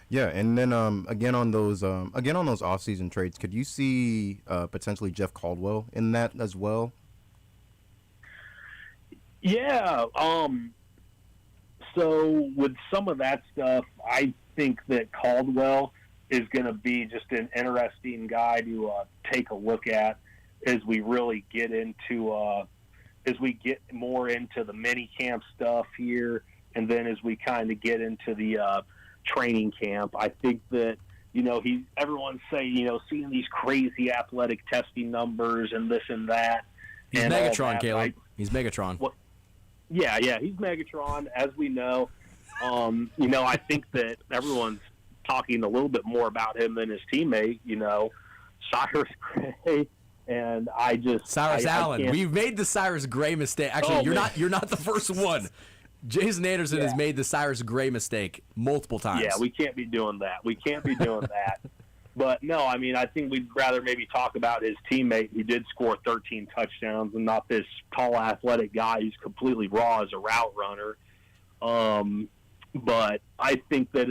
Yeah, and then again on those offseason trades, could you see potentially Jeff Caldwell in that as well? Yeah. So with some of that stuff, I think that Caldwell is going to be just an interesting guy to take a look at as we really get into as we get more into the mini camp stuff here, and then as we kind of get into the training camp. I think that everyone's saying seeing these crazy athletic testing numbers and this and that. He's and Megatron, Caleb. He's Megatron. Well, yeah, he's Megatron, as we know. I think that everyone's talking a little bit more about him than his teammate, Cyrus Gray, and Cyrus Allen. can't. We've made the Cyrus Gray mistake. Actually, you're not the first one. Jason Anderson has made the Cyrus Gray mistake multiple times. Yeah, we can't be doing that. But no, I think we'd rather maybe talk about his teammate who did score 13 touchdowns and not this tall, athletic guy who's completely raw as a route runner. But I think that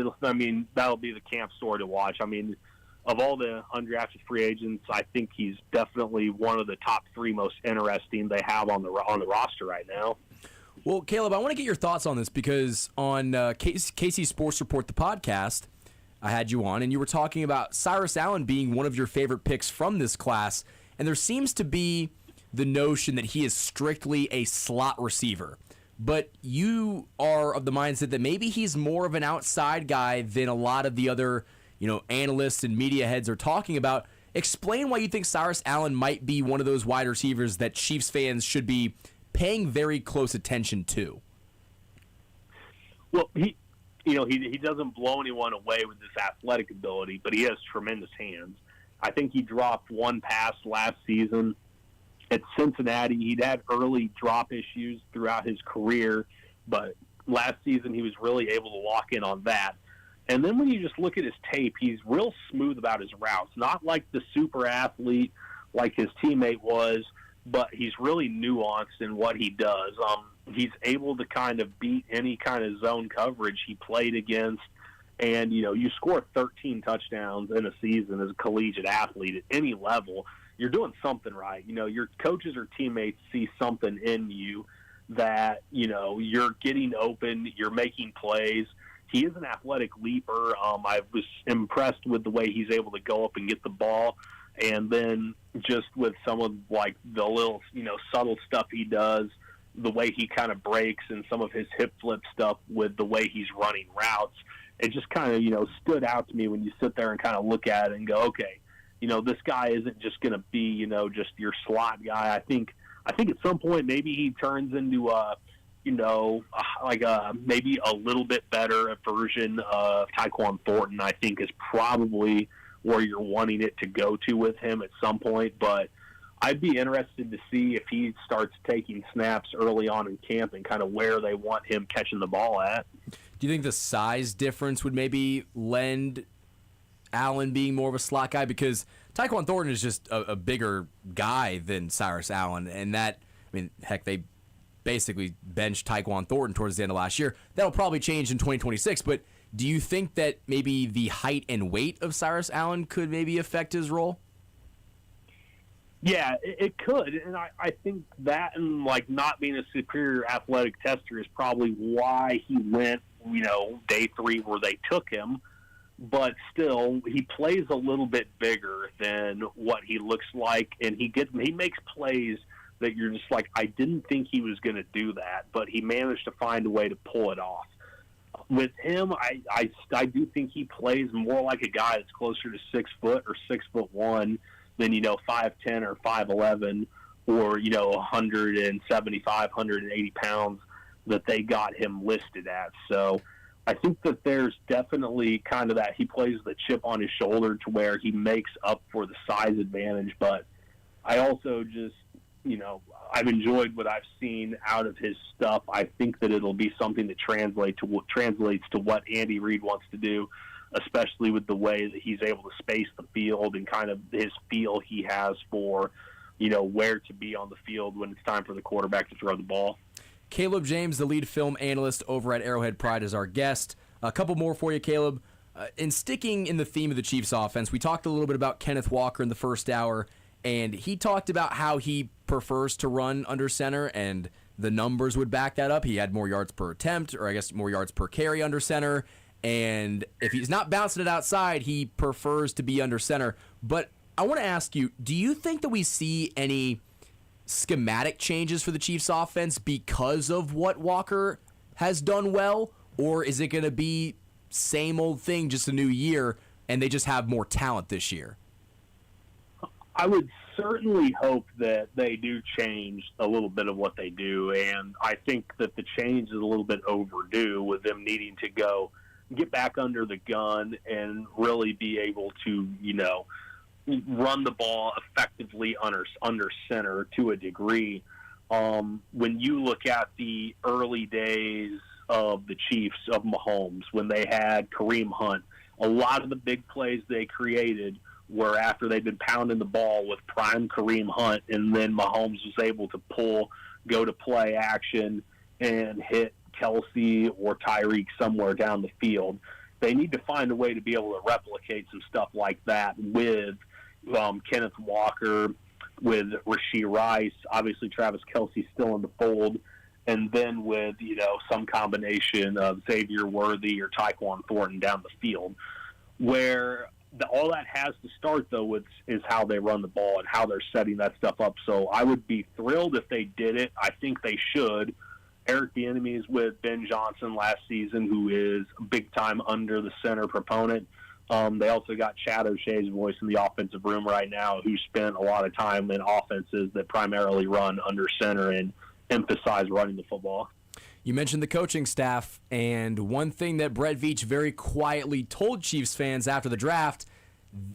that'll be the camp story to watch. Of all the undrafted free agents, I think he's definitely one of the top three most interesting they have on the roster right now. Well, Caleb, I want to get your thoughts on this because on KC Sports Report, the podcast, I had you on, and you were talking about Cyrus Allen being one of your favorite picks from this class, and there seems to be the notion that he is strictly a slot receiver. But you are of the mindset that maybe he's more of an outside guy than a lot of the other, analysts and media heads are talking about. Explain why you think Cyrus Allen might be one of those wide receivers that Chiefs fans should be paying very close attention to. Well, he doesn't blow anyone away with his athletic ability, but he has tremendous hands. I think he dropped one pass last season at Cincinnati. He'd had early drop issues throughout his career, but last season he was really able to lock in on that. And then when you just look at his tape, he's real smooth about his routes, not like the super athlete like his teammate was, but he's really nuanced in what he does. He's able to kind of beat any kind of zone coverage he played against. And, you score 13 touchdowns in a season as a collegiate athlete at any level, you're doing something right. Your coaches or teammates see something in you that, you're getting open, you're making plays. He is an athletic leaper. I was impressed with the way he's able to go up and get the ball. And then just with some of the little, subtle stuff he does, the way he kind of breaks and some of his hip flip stuff with the way he's running routes, it just kind of, stood out to me when you sit there and kind of look at it and go, okay, this guy isn't just going to be, just your slot guy. I think at some point maybe he turns into maybe a little bit better version of Tyquan Thornton. I think is probably where you're wanting it to go to with him at some point. But I'd be interested to see if he starts taking snaps early on in camp and kind of where they want him catching the ball at. Do you think the size difference would maybe lend Allen being more of a slot guy? Because Tyquan Thornton is just a bigger guy than Cyrus Allen. And that, heck, they basically benched Tyquan Thornton towards the end of last year. That'll probably change in 2026. But do you think that maybe the height and weight of Cyrus Allen could maybe affect his role? Yeah, it could. And I think that and not being a superior athletic tester is probably why he went day 3 where they took him. But still, he plays a little bit bigger than what he looks like, and he makes plays that you're just like, I didn't think he was going to do that, but he managed to find a way to pull it off. With him, I do think he plays more like a guy that's closer to 6 foot or 6'1" than 5'10" or 5'11" or 175, 180 pounds that they got him listed at. So I think that there's definitely kind of that he plays the chip on his shoulder to where he makes up for the size advantage. But I also just, I've enjoyed what I've seen out of his stuff. I think that it'll be something that translates to what Andy Reid wants to do, especially with the way that he's able to space the field and kind of his feel he has for, where to be on the field when it's time for the quarterback to throw the ball. Caleb James, the lead film analyst over at Arrowhead Pride, is our guest. A couple more for you, Caleb. In sticking in the theme of the Chiefs offense, we talked a little bit about Kenneth Walker in the first hour, and he talked about how he prefers to run under center, and the numbers would back that up. He had more yards per attempt, or I guess more yards per carry under center, and if he's not bouncing it outside, he prefers to be under center. But I want to ask you, do you think that we see any schematic changes for the Chiefs offense because of what Walker has done well, or is it going to be same old thing, just a new year, and they just have more talent this year? I would certainly hope that they do change a little bit of what they do, and I think that the change is a little bit overdue with them needing to go get back under the gun and really be able to, run the ball effectively under center to a degree. When you look at the early days of the Chiefs, of Mahomes, when they had Kareem Hunt, a lot of the big plays they created were after they'd been pounding the ball with prime Kareem Hunt, and then Mahomes was able to go to play action and hit Kelsey or Tyreek somewhere down the field. They need to find a way to be able to replicate some stuff like that with Kenneth Walker, with Rashee Rice, obviously Travis Kelsey still in the fold, and then with, some combination of Xavier Worthy or Tyquan Thornton down the field, where all that has to start, though, is how they run the ball and how they're setting that stuff up. So I would be thrilled if they did it. I think they should. Eric Bieniemy is with Ben Johnson last season, who is a big-time under-the-center proponent. They also got Chad O'Shea's voice in the offensive room right now, who spent a lot of time in offenses that primarily run under center and emphasize running the football. You mentioned the coaching staff, and one thing that Brett Veach very quietly told Chiefs fans after the draft,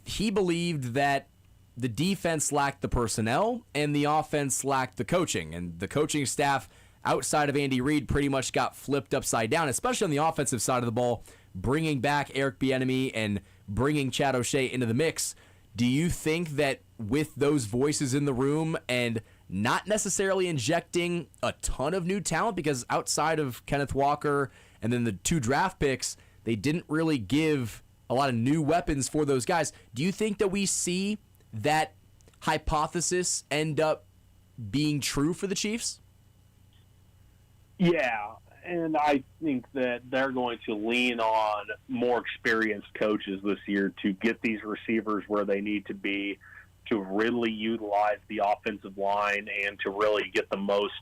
he believed that the defense lacked the personnel and the offense lacked the coaching. And the coaching staff outside of Andy Reid pretty much got flipped upside down, especially on the offensive side of the ball, bringing back Eric Bieniemy and bringing Chad O'Shea into the mix. Do you think that with those voices in the room and not necessarily injecting a ton of new talent, because outside of Kenneth Walker and then the 2 draft picks, they didn't really give a lot of new weapons for those guys, do you think that we see that hypothesis end up being true for the Chiefs? Yeah, and I think that they're going to lean on more experienced coaches this year to get these receivers where they need to be, to really utilize the offensive line and to really get the most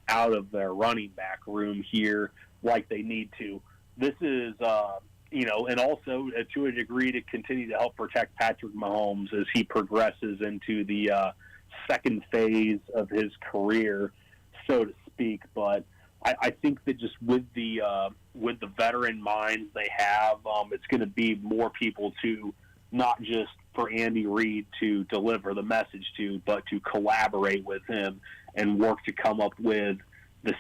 out of their running back room here like they need to. This is, and also to a degree to continue to help protect Patrick Mahomes as he progresses into the second phase of his career, so to speak. But I think that just with the veteran minds they have, it's going to be more people to not just for Andy Reid to deliver the message to, but to collaborate with him and work to come up with the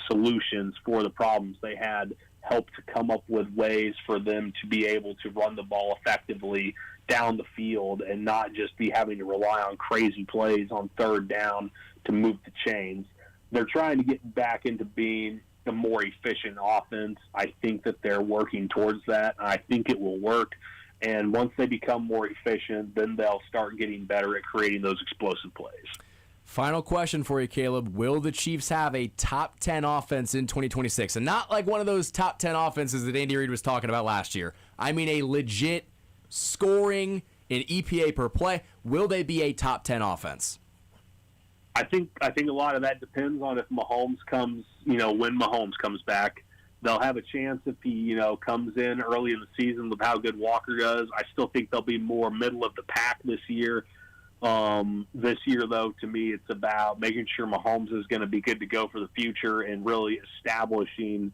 solutions for the problems they had. Help to come up with ways for them to be able to run the ball effectively down the field and not just be having to rely on crazy plays on third down to move the chains. They're trying to get back into being a more efficient offense. I think that they're working towards that. I think it will work. And once they become more efficient, then they'll start getting better at creating those explosive plays. Final question for you, Caleb. Will the Chiefs have a top 10 offense in 2026? And not like one of those top 10 offenses that Andy Reid was talking about last year. I mean a legit scoring in EPA per play. Will they be a top 10 offense? I think a lot of that depends on if Mahomes comes, when Mahomes comes back. They'll have a chance if he, comes in early in the season with how good Walker does. I still think they'll be more middle of the pack this year. This year, though, to me, it's about making sure Mahomes is going to be good to go for the future and really establishing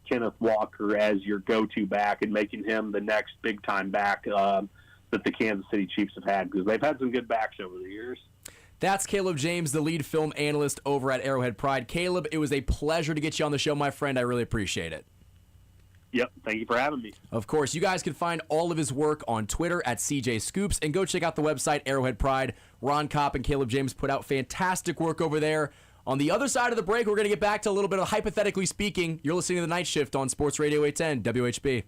Kenneth Walker as your go-to back and making him the next big-time back that the Kansas City Chiefs have had, because they've had some good backs over the years. That's Caleb James, the lead film analyst over at Arrowhead Pride. Caleb, it was a pleasure to get you on the show, my friend. I really appreciate it. Yep, thank you for having me. Of course, you guys can find all of his work on Twitter at CJ Scoops, and go check out the website, Arrowhead Pride. Ron Kopp and Caleb James put out fantastic work over there. On the other side of the break, we're going to get back to a little bit of hypothetically speaking. You're listening to The Night Shift on Sports Radio 810 WHB.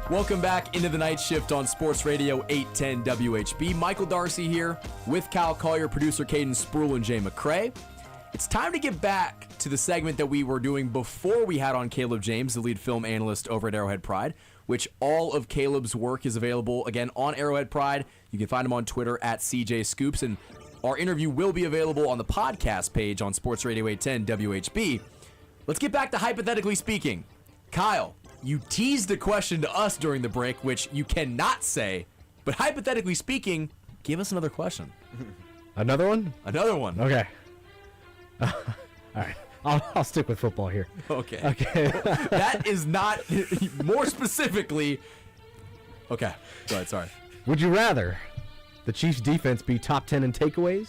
Welcome back into the Night Shift on Sports Radio 810 WHB. Michael Darcy here with Kyle Collier, producer Kaden, Spruell, and Jay McCrae. It's time to get back to the segment that we were doing before we had on Caleb James, the lead film analyst over at Arrowhead Pride, which all of Caleb's work is available, again, on Arrowhead Pride. You can find him on Twitter at CJ Scoops, and our interview will be available on the podcast page on Sports Radio 810 WHB. Let's get back to hypothetically speaking. Kyle, you teased a question to us during the break, which you cannot say, but hypothetically speaking, give us another question. Another one? Another one. Okay. All right. I'll stick with football here. Okay. Okay. That is not more specifically. Okay. Go ahead. Sorry. Would you rather the Chiefs defense be top 10 in takeaways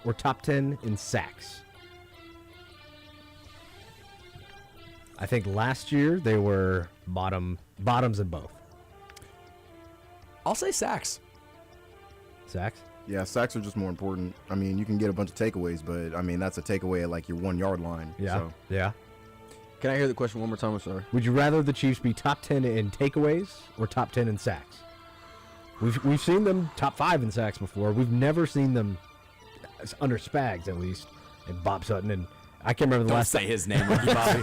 or top 10 in sacks? I think last year they were bottoms in both. I'll say sacks. Sacks? Yeah, sacks are just more important. I mean, you can get a bunch of takeaways, but I mean that's a takeaway at like your 1 yard line. Yeah. So. Yeah. Can I hear the question one more time? I'm sorry. Would you rather the Chiefs be top 10 in takeaways or top 10 in sacks? We've seen them top 5 in sacks before. We've never seen them under Spags, at least, and Bob Sutton. And I can't remember the Don't last say time. his name, Ricky Bobby.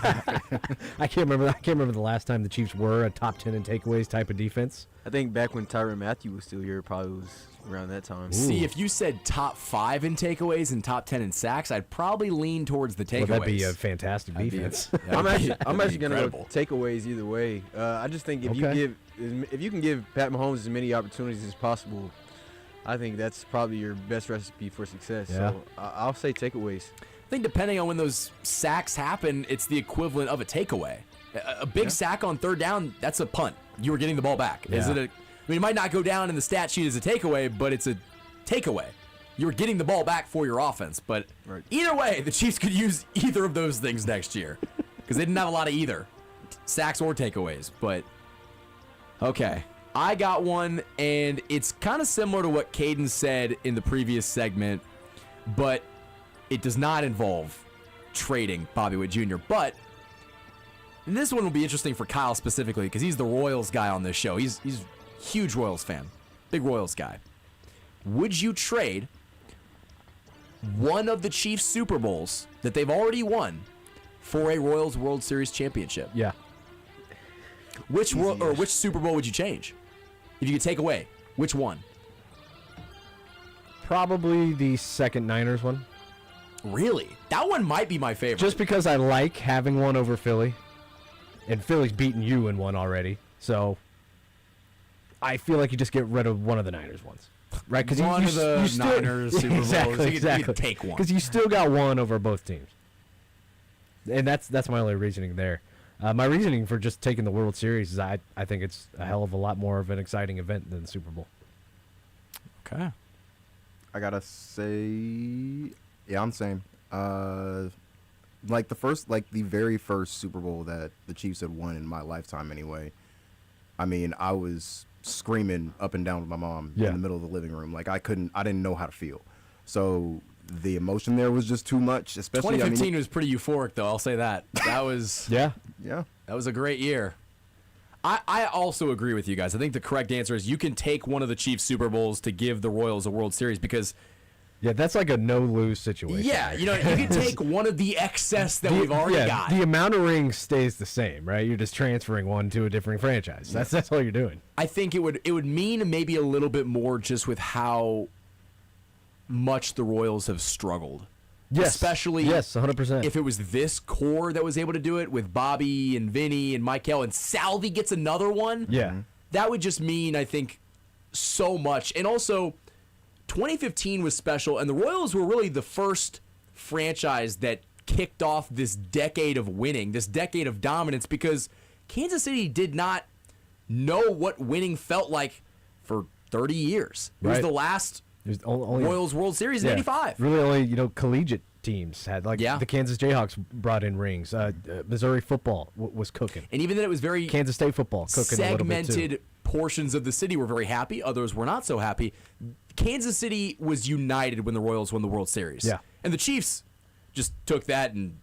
I can't remember the last time the Chiefs were a top 10 in takeaways type of defense. I think back when Tyrann Mathieu was still here, it probably was around that time. See, if you said top 5 in takeaways and top 10 in sacks, I'd probably lean towards the takeaways. Well, that'd be a fantastic defense. I'm actually going to go incredible. takeaways either way. I just think if you can give Pat Mahomes as many opportunities as possible, I think that's probably your best recipe for success. Yeah. So I'll say takeaways. I think depending on when those sacks happen, it's the equivalent of a takeaway. A big sack on third down, that's a punt. You were getting the ball back. Is Yeah. it it might not go down in the stat sheet as a takeaway, but it's a takeaway. You were getting the ball back for your offense. But either way, the Chiefs could use either of those things next year because they didn't have a lot of either sacks or takeaways. But okay, I got one, and it's kind of similar to what Kaden said in the previous segment, but it does not involve trading Bobby Witt Jr. But this one will be interesting for Kyle specifically because he's the Royals guy on this show. He's a huge Royals fan, big Royals guy. Would you trade one of the Chiefs' Super Bowls that they've already won for a Royals World Series championship? Yeah. Which Super Bowl would you change? If you could take away, which one? Probably the second Niners one. Really? That one might be my favorite. Just because I like having one over Philly. And Philly's beaten you in one already. So I feel like you just get rid of one of the Niners ones. Right? Because One of the still, Niners Super Bowls. Exactly, You could take one. Because you still got one over both teams. And that's my only reasoning there. My reasoning for just taking the World Series is I think it's a hell of a lot more of an exciting event than the Super Bowl. Okay. I gotta say, yeah, I'm same. Like the very first Super Bowl that the Chiefs had won in my lifetime, anyway. I mean, I was screaming up and down with my mom in the middle of the living room. Like I didn't know how to feel. So the emotion there was just too much. Especially 2015 was pretty euphoric, though. I'll say that. That was yeah. That was a great year. I also agree with you guys. I think the correct answer is you can take one of the Chiefs Super Bowls to give the Royals a World Series because that's like a no-lose situation. Yeah, you can take one of the excess that we've already got. The amount of rings stays the same, right? You're just transferring one to a different franchise. That's all you're doing. I think it would mean maybe a little bit more just with how much the Royals have struggled. Yes. Especially 100%. if it was this core that was able to do it with Bobby and Vinny and Michael and Salvi gets another one. Yeah. That would just mean, I think, so much. And also, 2015 was special, and the Royals were really the first franchise that kicked off this decade of winning, this decade of dominance, because Kansas City did not know what winning felt like for 30 years. It was the last Royals World Series in 85. Really only, collegiate teams had, the Kansas Jayhawks brought in rings. Missouri football was cooking. And even then it was very Kansas State football cooking a little bit too. segmented portions of the city were very happy. Others were not so happy. Kansas City was united when the Royals won the World Series. Yeah. And the Chiefs just took that and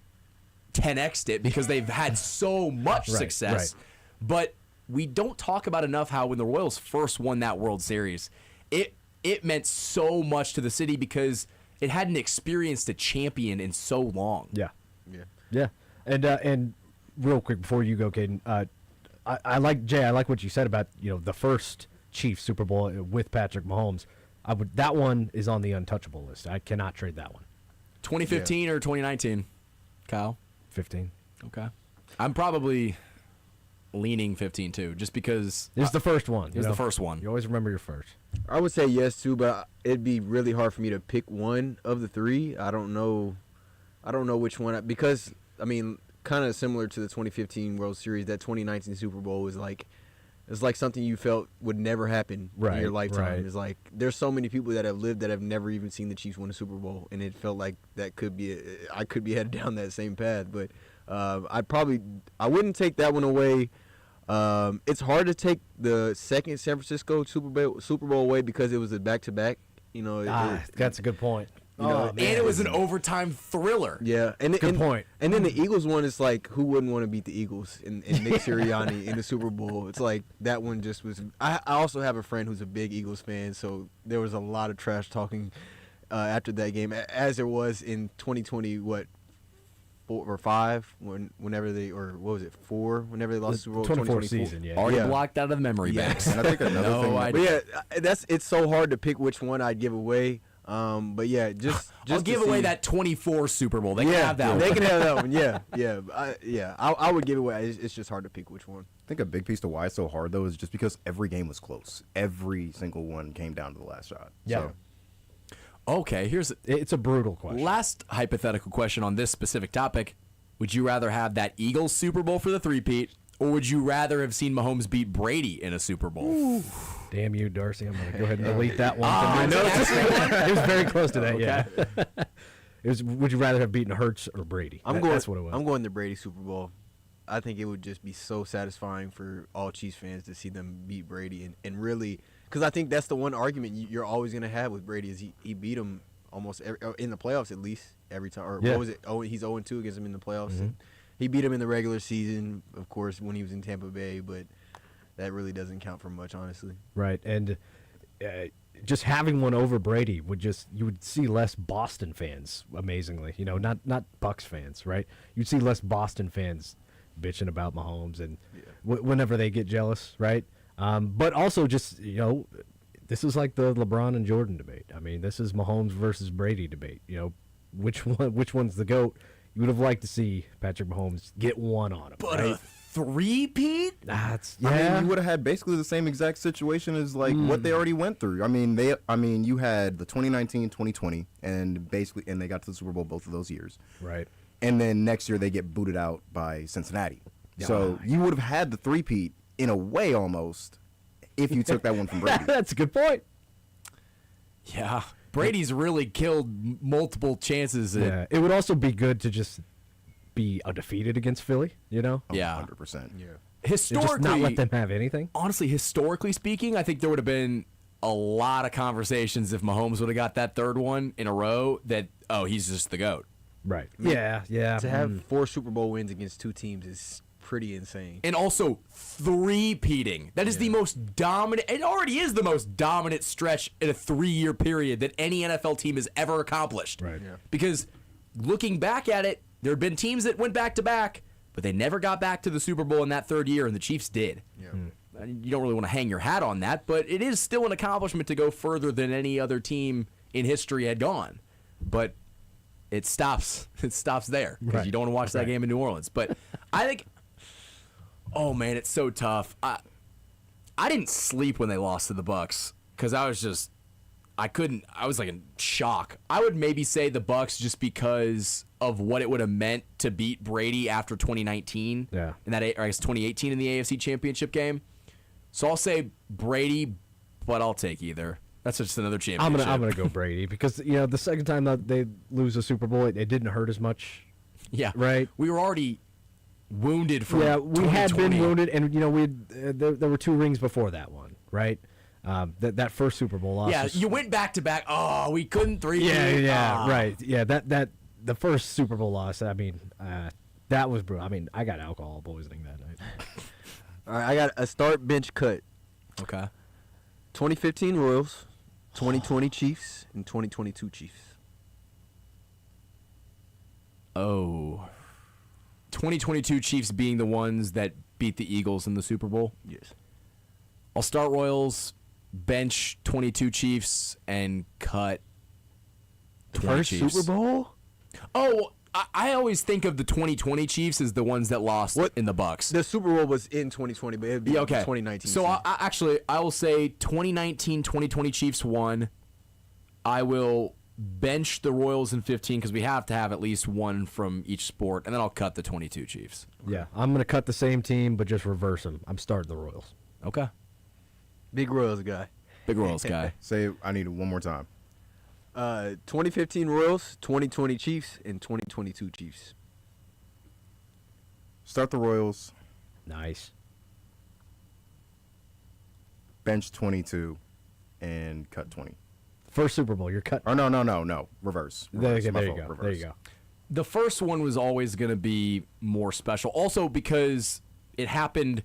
10x'd it because they've had so much success. Right. But we don't talk about enough how when the Royals first won that World Series, it meant so much to the city because it hadn't experienced a champion in so long. Yeah. And real quick before you go, Kaden, I like what you said about the first Chiefs Super Bowl with Patrick Mahomes. That one is on the untouchable list. I cannot trade that one. 2015 or 2019, Kyle? 15. Okay. I'm probably leaning 15 too, just because It's the first one. It was the first one. You always remember your first. I would say yes too, but it'd be really hard for me to pick one of the three. I don't know which one because kind of similar to the 2015 World Series, that 2019 Super Bowl was it's like something you felt would never happen in your lifetime. Right. It's like there's so many people that have lived that have never even seen the Chiefs win a Super Bowl, and it felt like I could be headed down that same path. But I wouldn't take that one away. It's hard to take the second San Francisco Super Bowl away because it was a back-to-back. That's a good point. and it was an overtime thriller. Yeah, Good point. And then the Eagles one is like, who wouldn't want to beat the Eagles and Nick Sirianni in the Super Bowl? It's like that one just was. I also have a friend who's a big Eagles fan, so there was a lot of trash talking after that game, as there was in 2020. 4 or 5 whenever they, or what was it, 4 whenever they lost the Super Bowl. 24 season, yeah. Already blocked out of the memory banks. And I think another thing. idea. But yeah, it's so hard to pick which one I'd give away. But yeah, just I'll give away that 24 Super Bowl. They can have that. They one. can have that one. Yeah. I would give it away. It's just hard to pick which one. I think a big piece to why it's so hard though is just because every game was close. Every single one came down to the last shot. Yeah. So, Okay, It's a brutal question. last hypothetical question on this specific topic. Would you rather have that Eagles Super Bowl for the three-peat, or would you rather have seen Mahomes beat Brady in a Super Bowl? Damn you, Darcy. I'm going to go ahead and delete that one. I know. It was very close to that, yeah. It was, would you rather have beaten Hurts or Brady? That's what it was. I'm going to Brady Super Bowl. I think it would just be so satisfying for all Chiefs fans to see them beat Brady and really, because I think that's the one argument you're always going to have with Brady is he beat him almost in the playoffs at least every time. Or what was it? Oh, he's 0-2 against him in the playoffs. Mm-hmm. And he beat him in the regular season, of course, when he was in Tampa Bay, but that really doesn't count for much, honestly. Right, and just having one over Brady you would see less Boston fans, amazingly. Not Bucks fans, right? You'd see less Boston fans bitching about Mahomes and whenever they get jealous, right? But also just, this is like the LeBron and Jordan debate. I mean, this is Mahomes versus Brady debate. Which one's the GOAT? You would have liked to see Patrick Mahomes get one on him. But right? a three-peat? I mean, you would have had basically the same exact situation as like what they already went through. I mean, you had the 2019, 2020, and they got to the Super Bowl both of those years. Right. And then next year they get booted out by Cincinnati. So you would have had the three-peat in a way almost if you took that one from Brady. That's a good point. Yeah. Brady's really killed multiple chances. Yeah, it would also be good to just be undefeated against Philly, Yeah. 100%. Yeah. Historically, just not let them have anything. honestly, historically speaking, I think there would have been a lot of conversations if Mahomes would have got that third one in a row that, he's just the GOAT. Right. Yeah. To have 4 Super Bowl wins against 2 teams is pretty insane. And also three-peating. That is the most dominant. It already is the most dominant stretch in a 3-year period that any NFL team has ever accomplished. Right. Yeah. Because looking back at it, there have been teams that went back-to-back, but they never got back to the Super Bowl in that third year, and the Chiefs did. Yeah. You don't really want to hang your hat on that, but it is still an accomplishment to go further than any other team in history had gone. But it stops. It stops there because you don't want to watch that game in New Orleans. But I think. Oh man, it's so tough. I didn't sleep when they lost to the Bucks because I was like in shock. I would maybe say the Bucks just because of what it would have meant to beat Brady after 2019. Yeah. And that, or I guess 2018 in the AFC Championship game. So I'll say Brady, but I'll take either. That's just another championship. I'm gonna go Brady because the second time that they lose a Super Bowl, it didn't hurt as much. Yeah. Right. We were already wounded from we had been 2020. wounded, and there were 2 rings before that one, right? That first Super Bowl loss. Yeah, you went back to back. Oh, we couldn't three. Right. Yeah, that the first Super Bowl loss. I mean, that was brutal. I mean, I got alcohol poisoning that night. All right, I got a start bench cut. Okay. 2015 Royals, 2020 Chiefs, and 2022 Chiefs. Oh. 2022 Chiefs being the ones that beat the Eagles in the Super Bowl. Yes. I'll start Royals, bench 22 Chiefs, and cut 20 First Chiefs. Super Bowl? Oh, I always think of the 2020 Chiefs as the ones that lost in the Bucks. The Super Bowl was in 2020, but it'd be Yeah, okay. 2019. So I will say 2019-2020 Chiefs won. I will bench the Royals in 15 because we have to have at least one from each sport, and then I'll cut the 22 Chiefs. Yeah, I'm gonna cut the same team, but just reverse them. I'm starting the Royals. Okay. Big Royals guy. Big Royals guy. Say, I need it one more time. 2015 Royals, 2020 Chiefs, and 2022 Chiefs. Start the Royals, Nice. bench 22, and cut 20. First Super Bowl, you're cut. Or no. Reverse. There My you fault, go. reverse. There you go. The first one was always going to be more special. Also because it happened,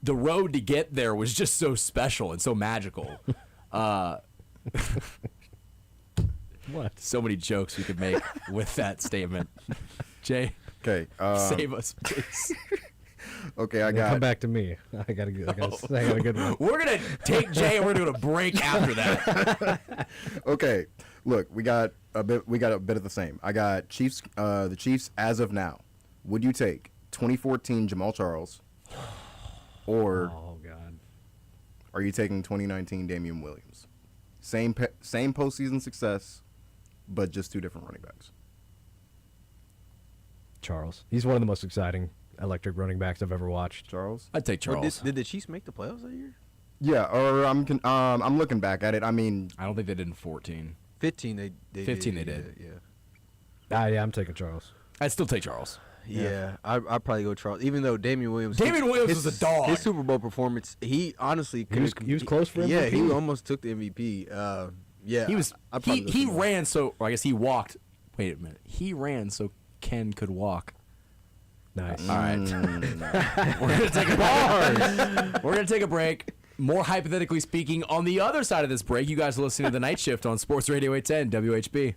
the road to get there was just so special and so magical. What? So many jokes we could make with that statement. Jay, Okay. save us, please. Okay, I Come got. back to me. I got a good one. We're going to take Jay and we're going to break after that. Okay, look, we got a bit of the same. I got Chiefs. The Chiefs as of now. Would you take 2014 Jamal Charles, or Oh God. are you taking 2019 Damian Williams? Same postseason success, but just two different running backs. Charles. He's one of the most exciting electric running backs I've ever watched. Charles. I'd take Well, Charles. did the Chiefs make the playoffs that year? Yeah, or I'm looking back at it. I mean, I don't think they did in 14. 15 they 15 did. they did. Yeah. Yeah, I'm taking Charles. I'd still take Charles. Yeah, I'd probably go Charles. Even though Damian Williams, Was a dog. His Super Bowl performance, he honestly He was close for Yeah, he MVP. almost took the MVP. Yeah, He was. I'd probably go He Charles. ran so. Or I guess he walked. Wait a minute. He ran so Ken could walk. Nice. All right. We're gonna take a break. We're gonna take a break. More hypothetically speaking, on the other side of this break, you guys are listening to the Night Shift on Sports Radio 810 WHB.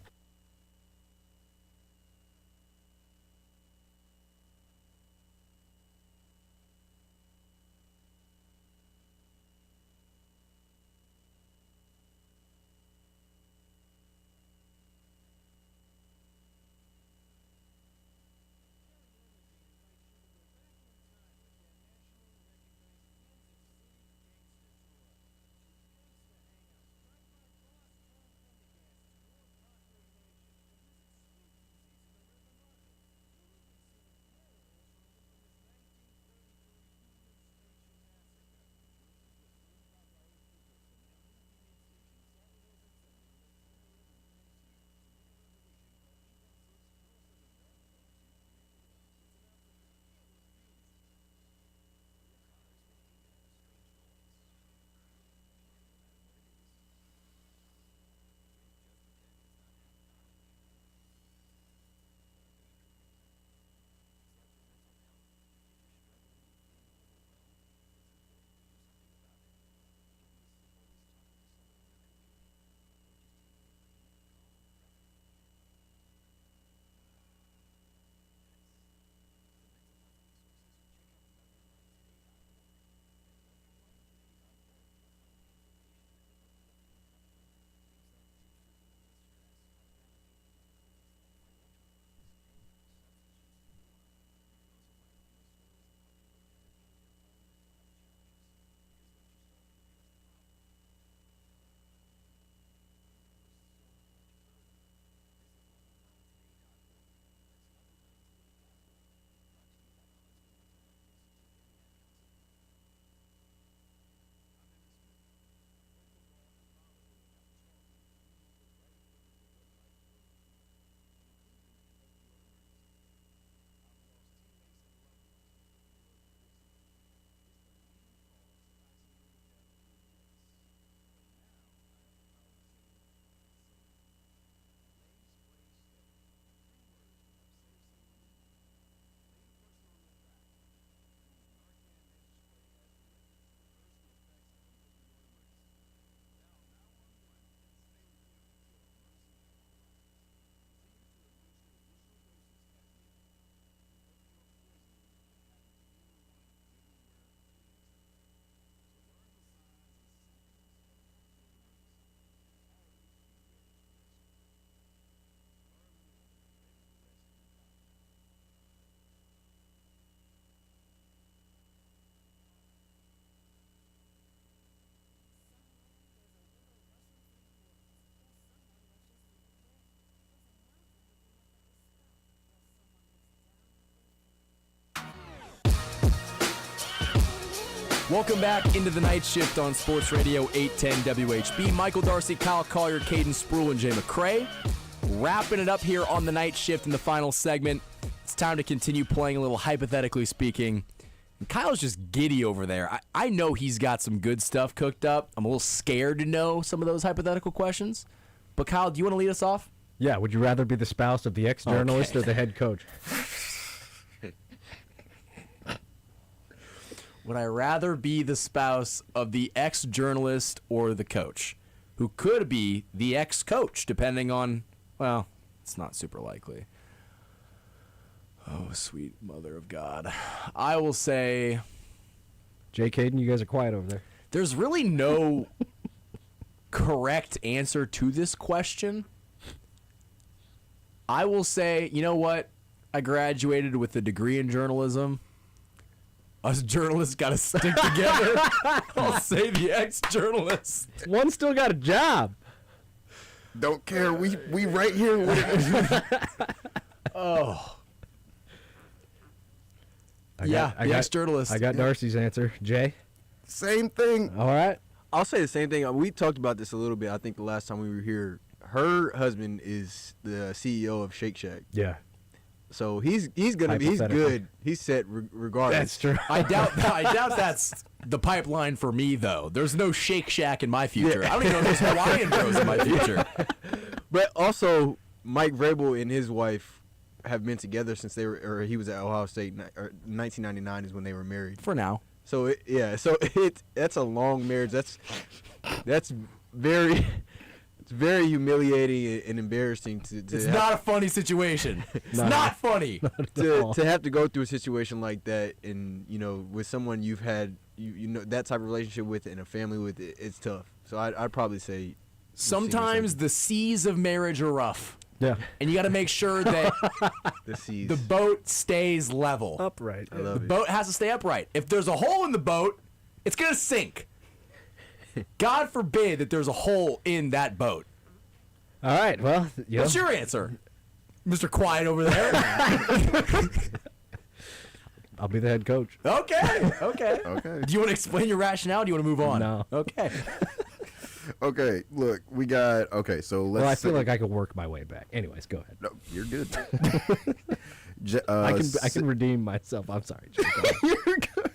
Welcome back into the Night Shift on Sports Radio 810 WHB. Michael Darcy, Kyle Collier, Kaden Spruell, and Jay McCrae. Wrapping it up here on the Night Shift in the final segment. It's time to continue playing a little hypothetically speaking. And Kyle's just giddy over there. I know he's got some good stuff cooked up. I'm a little scared to know some of those hypothetical questions. But Kyle, do you want to lead us off? Yeah, would you rather be the spouse of the ex-journalist or the head coach? Would I rather be the spouse of the ex-journalist or the coach? Who could be the ex-coach, depending on, well, it's not super likely. Oh, sweet mother of God. I will say... Jay, Kaden, you guys are quiet over there. There's really no correct answer to this question. I will say, you know what? I graduated with a degree in journalism. Us journalists got to stick together. I'll say the ex-journalist. One still got a job. Don't care. We right here with it. Oh. I The got ex-journalist. I got Darcy's answer. Jay? Same thing. All right. I'll say the same thing. We talked about this a little bit. I think the last time we were here, her husband is the CEO of Shake Shack, Yeah. so he's gonna be he's good. He's set regardless. That's true. I doubt that's the pipeline for me, though. There's no Shake Shack in my future. I don't even know if there's Hawaiian Bros in my future. But also, Mike Vrabel and his wife have been together since he was at Ohio State. 1999 is when they were married. For now. So that's a long marriage. That's very it's very humiliating and embarrassing to It's not a funny situation. It's not funny. to have to go through a situation like that, and with someone you've had that type of relationship with and a family with, it's tough. So I'd probably say Sometimes the seas of marriage are rough. Yeah. And you got to make sure that the boat stays level. Upright. I love The it. boat has to stay upright. If there's a hole in the boat, it's going to sink. God forbid that there's a hole in that boat. All right. Well, What's your answer? Mr. Quiet over there. I'll be the head coach. Okay. Okay. Do you want to explain your rationale? Or do you want to move on? No. Okay. Okay. Look, we got. Okay, so let's. Well, I feel like I could work my way back. Anyways, go ahead. No, you're good. I can redeem myself. I'm sorry. Jay, go ahead. You're good.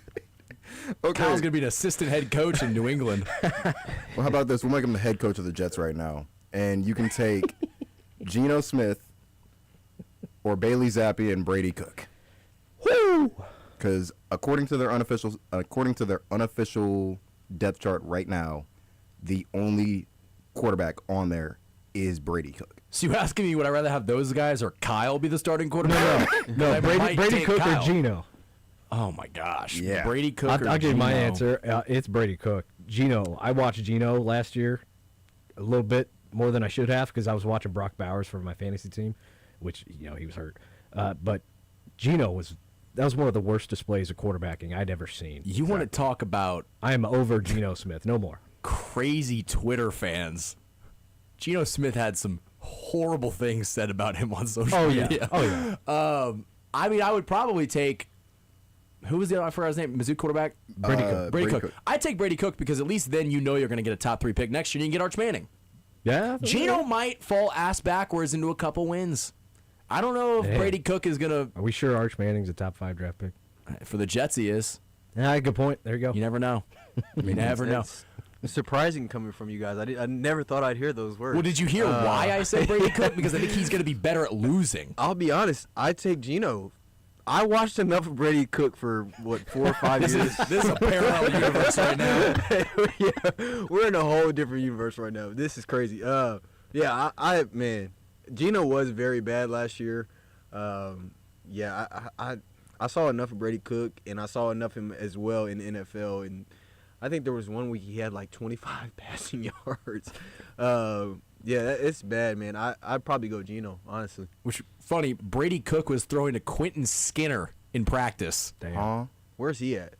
Okay. Kyle's going to be an assistant head coach in New England. Well, how about this? We'll make him the head coach of the Jets right now, and you can take Geno Smith or Bailey Zappi and Brady Cook. Woo! Because according to their unofficial depth chart right now, the only quarterback on there is Brady Cook. So you asking me would I rather have those guys or Kyle be the starting quarterback? No, I might Brady take Cook Kyle. or Geno. Oh my gosh. Yeah. Brady Cook or I'll give you my Geno? answer. It's Brady Cook. Geno. I watched Geno last year a little bit more than I should have because I was watching Brock Bowers for my fantasy team, which he was hurt. But Geno that was one of the worst displays of quarterbacking I'd ever seen. You want to talk about I am over Geno Smith. No more. crazy Twitter fans? Geno Smith had some horrible things said about him on social media. Oh yeah. I mean, I would probably take. Who was the other? I forgot his name. Mizzou quarterback. Brady Cook. Brady Cook. I'd take Brady Cook because at least then you're going to get a top 3 pick next year. And you can get Arch Manning. Yeah. Geno might fall ass backwards into a couple wins. I don't know if Damn. Brady Cook is going to. Are we sure Arch Manning's a top 5 draft pick? For the Jets, he is. Yeah, good point. There you go. You never know. You never know. It's surprising coming from you guys. I never thought I'd hear those words. Well, did you hear why I said Brady Cook? Because I think he's going to be better at losing. I'll be honest. I'd take Geno. I watched enough of Brady Cook for 4 or 5 years. This is a parallel universe right now. Yeah, we're in a whole different universe right now. This is crazy. Yeah, man, Geno was very bad last year. Yeah, I saw enough of Brady Cook, and I saw enough of him as well in the NFL, and I think there was one week he had like 25 passing yards. Yeah, it's bad, man. I'd probably go Geno, honestly. Which, funny, Brady Cook was throwing to Quentin Skinner in practice. Damn. Where's he at?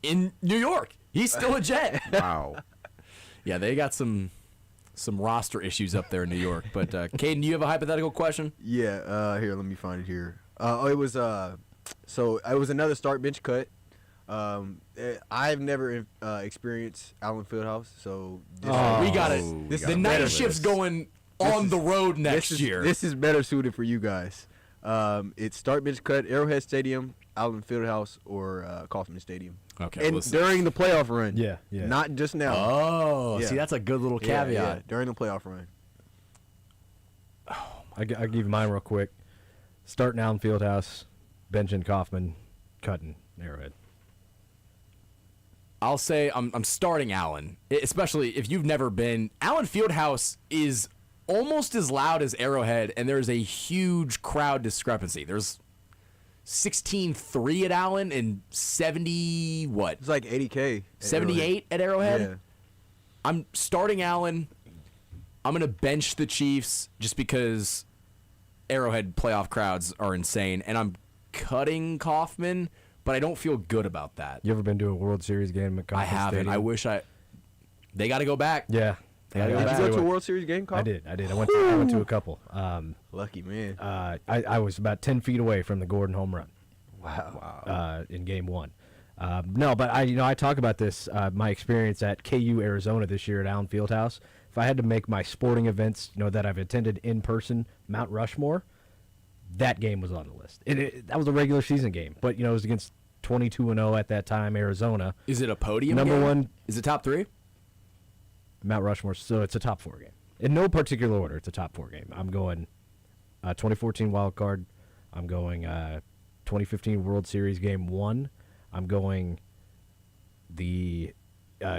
In New York. He's still a Jet. Wow. Yeah, they got some roster issues up there in New York. But, Kaden, do you have a hypothetical question? Yeah, here, let me find it here. It was another start bench cut. I've never experienced Allen Fieldhouse, so We got it. we The got night better. shift's going on the road next year. This is better suited for you guys. It's start bench cut, Arrowhead Stadium, Allen Fieldhouse, or Kauffman Stadium. Okay, And listen. during the playoff run. Yeah. Not just now. Oh, Yeah. see, that's a good little Yeah, caveat. during the playoff run. I'll give you mine real quick. Starting Allen Fieldhouse, benching Kaufman, cutting Arrowhead. I'll say I'm starting Allen, especially if you've never been. Allen Fieldhouse is almost as loud as Arrowhead, and there's a huge crowd discrepancy. There's 16,300 at Allen and 70 what? It's like 80K. 78 at Arrowhead. Yeah. I'm starting Allen. I'm gonna bench the Chiefs just because Arrowhead playoff crowds are insane, and I'm cutting Kaufman, but I don't feel good about that. You ever been to a World Series game at Kauffman I haven't. Stadium? I wish They got to go back. Yeah. They gotta go Did back. you go to a World Series game, Carl? I did. I went to a couple. Lucky man. I was about 10 feet away from the Gordon home run. Wow. In game one. No, but I talk about this, my experience at KU Arizona this year at Allen Fieldhouse. If I had to make my sporting events, that I've attended in person, Mount Rushmore, that game was on the list. That was a regular season game, but it was against 22-0 at that time Arizona. Is it a podium Number game? one. Is it top 3? Mount Rushmore, so it's a top 4 game. In no particular order, it's a top 4 game. I'm going 2014 wild card. I'm going 2015 World Series game 1. I'm going the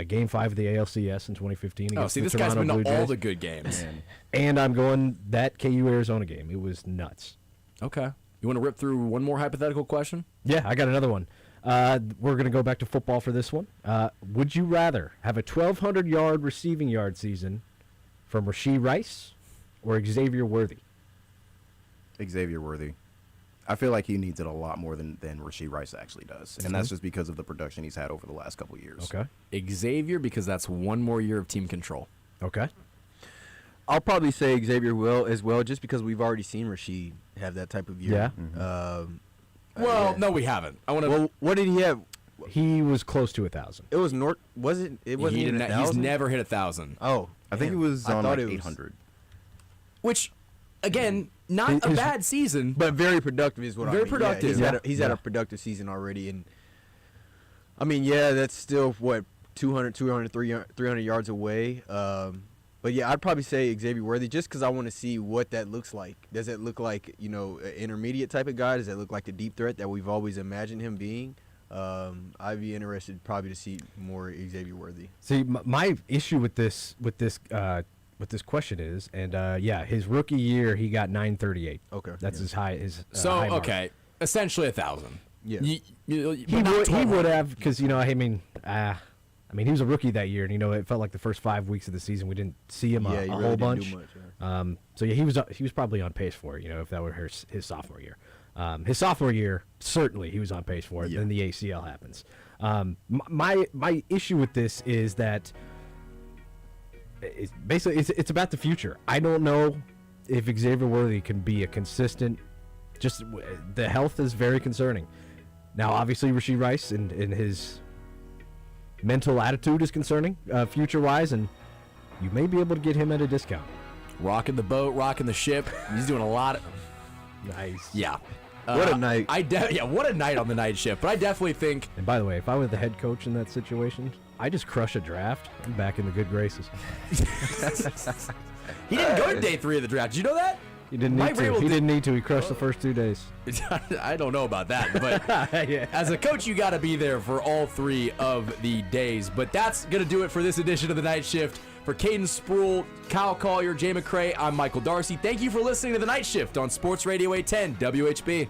game 5 of the ALCS in 2015 against the this Toronto guy's been Blue to all Jays. the good games. And I'm going that KU Arizona game. It was nuts. Okay. You want to rip through one more hypothetical question? Yeah, I got another one. We're going to go back to football for this one. Would you rather have a 1,200-yard receiving yard season from Rashee Rice or Xavier Worthy? Xavier Worthy. I feel like he needs it a lot more than Rashee Rice actually does. And that's just because of the production he's had over the last couple of years. Okay. Xavier, because that's one more year of team control. Okay. I'll probably say Xavier will as well, just because we've already seen Rashid have that type of year. Yeah. Well, no, we haven't. I want to. Well, what did he have? He was close to 1,000. It was North. Was it? It wasn't even 1,000. He's never hit 1,000. Oh, I think damn. he was I on thought like it was- 800. Which, again, not a bad season. but very productive is what I Very mean. productive. Yeah, he's had a productive season already, and I mean, yeah, that's still what 200, 300 yards away. But yeah, I'd probably say Xavier Worthy just because I want to see what that looks like. Does it look like an intermediate type of guy? Does it look like the deep threat that we've always imagined him being? I'd be interested probably to see more Xavier Worthy. See, my issue with this question is, and his rookie year he got 938. Okay, that's his high. So high mark. okay, essentially 1,000. Yeah. He would have because he was a rookie that year, and it felt like the first 5 weeks of the season we didn't see him a he whole really bunch. didn't do much, So yeah, he was probably on pace for it. If that were his sophomore year. His sophomore year, certainly he was on pace for it. Yeah. Then the ACL happens. My issue with this is that it's about the future. I don't know if Xavier Worthy can be a consistent. Just the health is very concerning. Now, obviously, Rashee Rice and his mental attitude is concerning future-wise, and you may be able to get him at a discount. Rocking the boat, rocking the ship. He's doing a lot of. Nice. Yeah. What a night. What a night on the night shift. But I definitely think. And by the way, if I were the head coach in that situation, I just crush a draft. I'm back in the good graces. He didn't go to day 3 of the draft. Did you know that? He didn't need to. He didn't need to. He crushed the first 2 days. I don't know about that, but Yeah. as a coach, you got to be there for all 3 of the days. But that's going to do it for this edition of The Night Shift. For Kaden Spruell, Kyle Collier, Jay McCray, I'm Michael Darcy. Thank you for listening to The Night Shift on Sports Radio 810 WHB.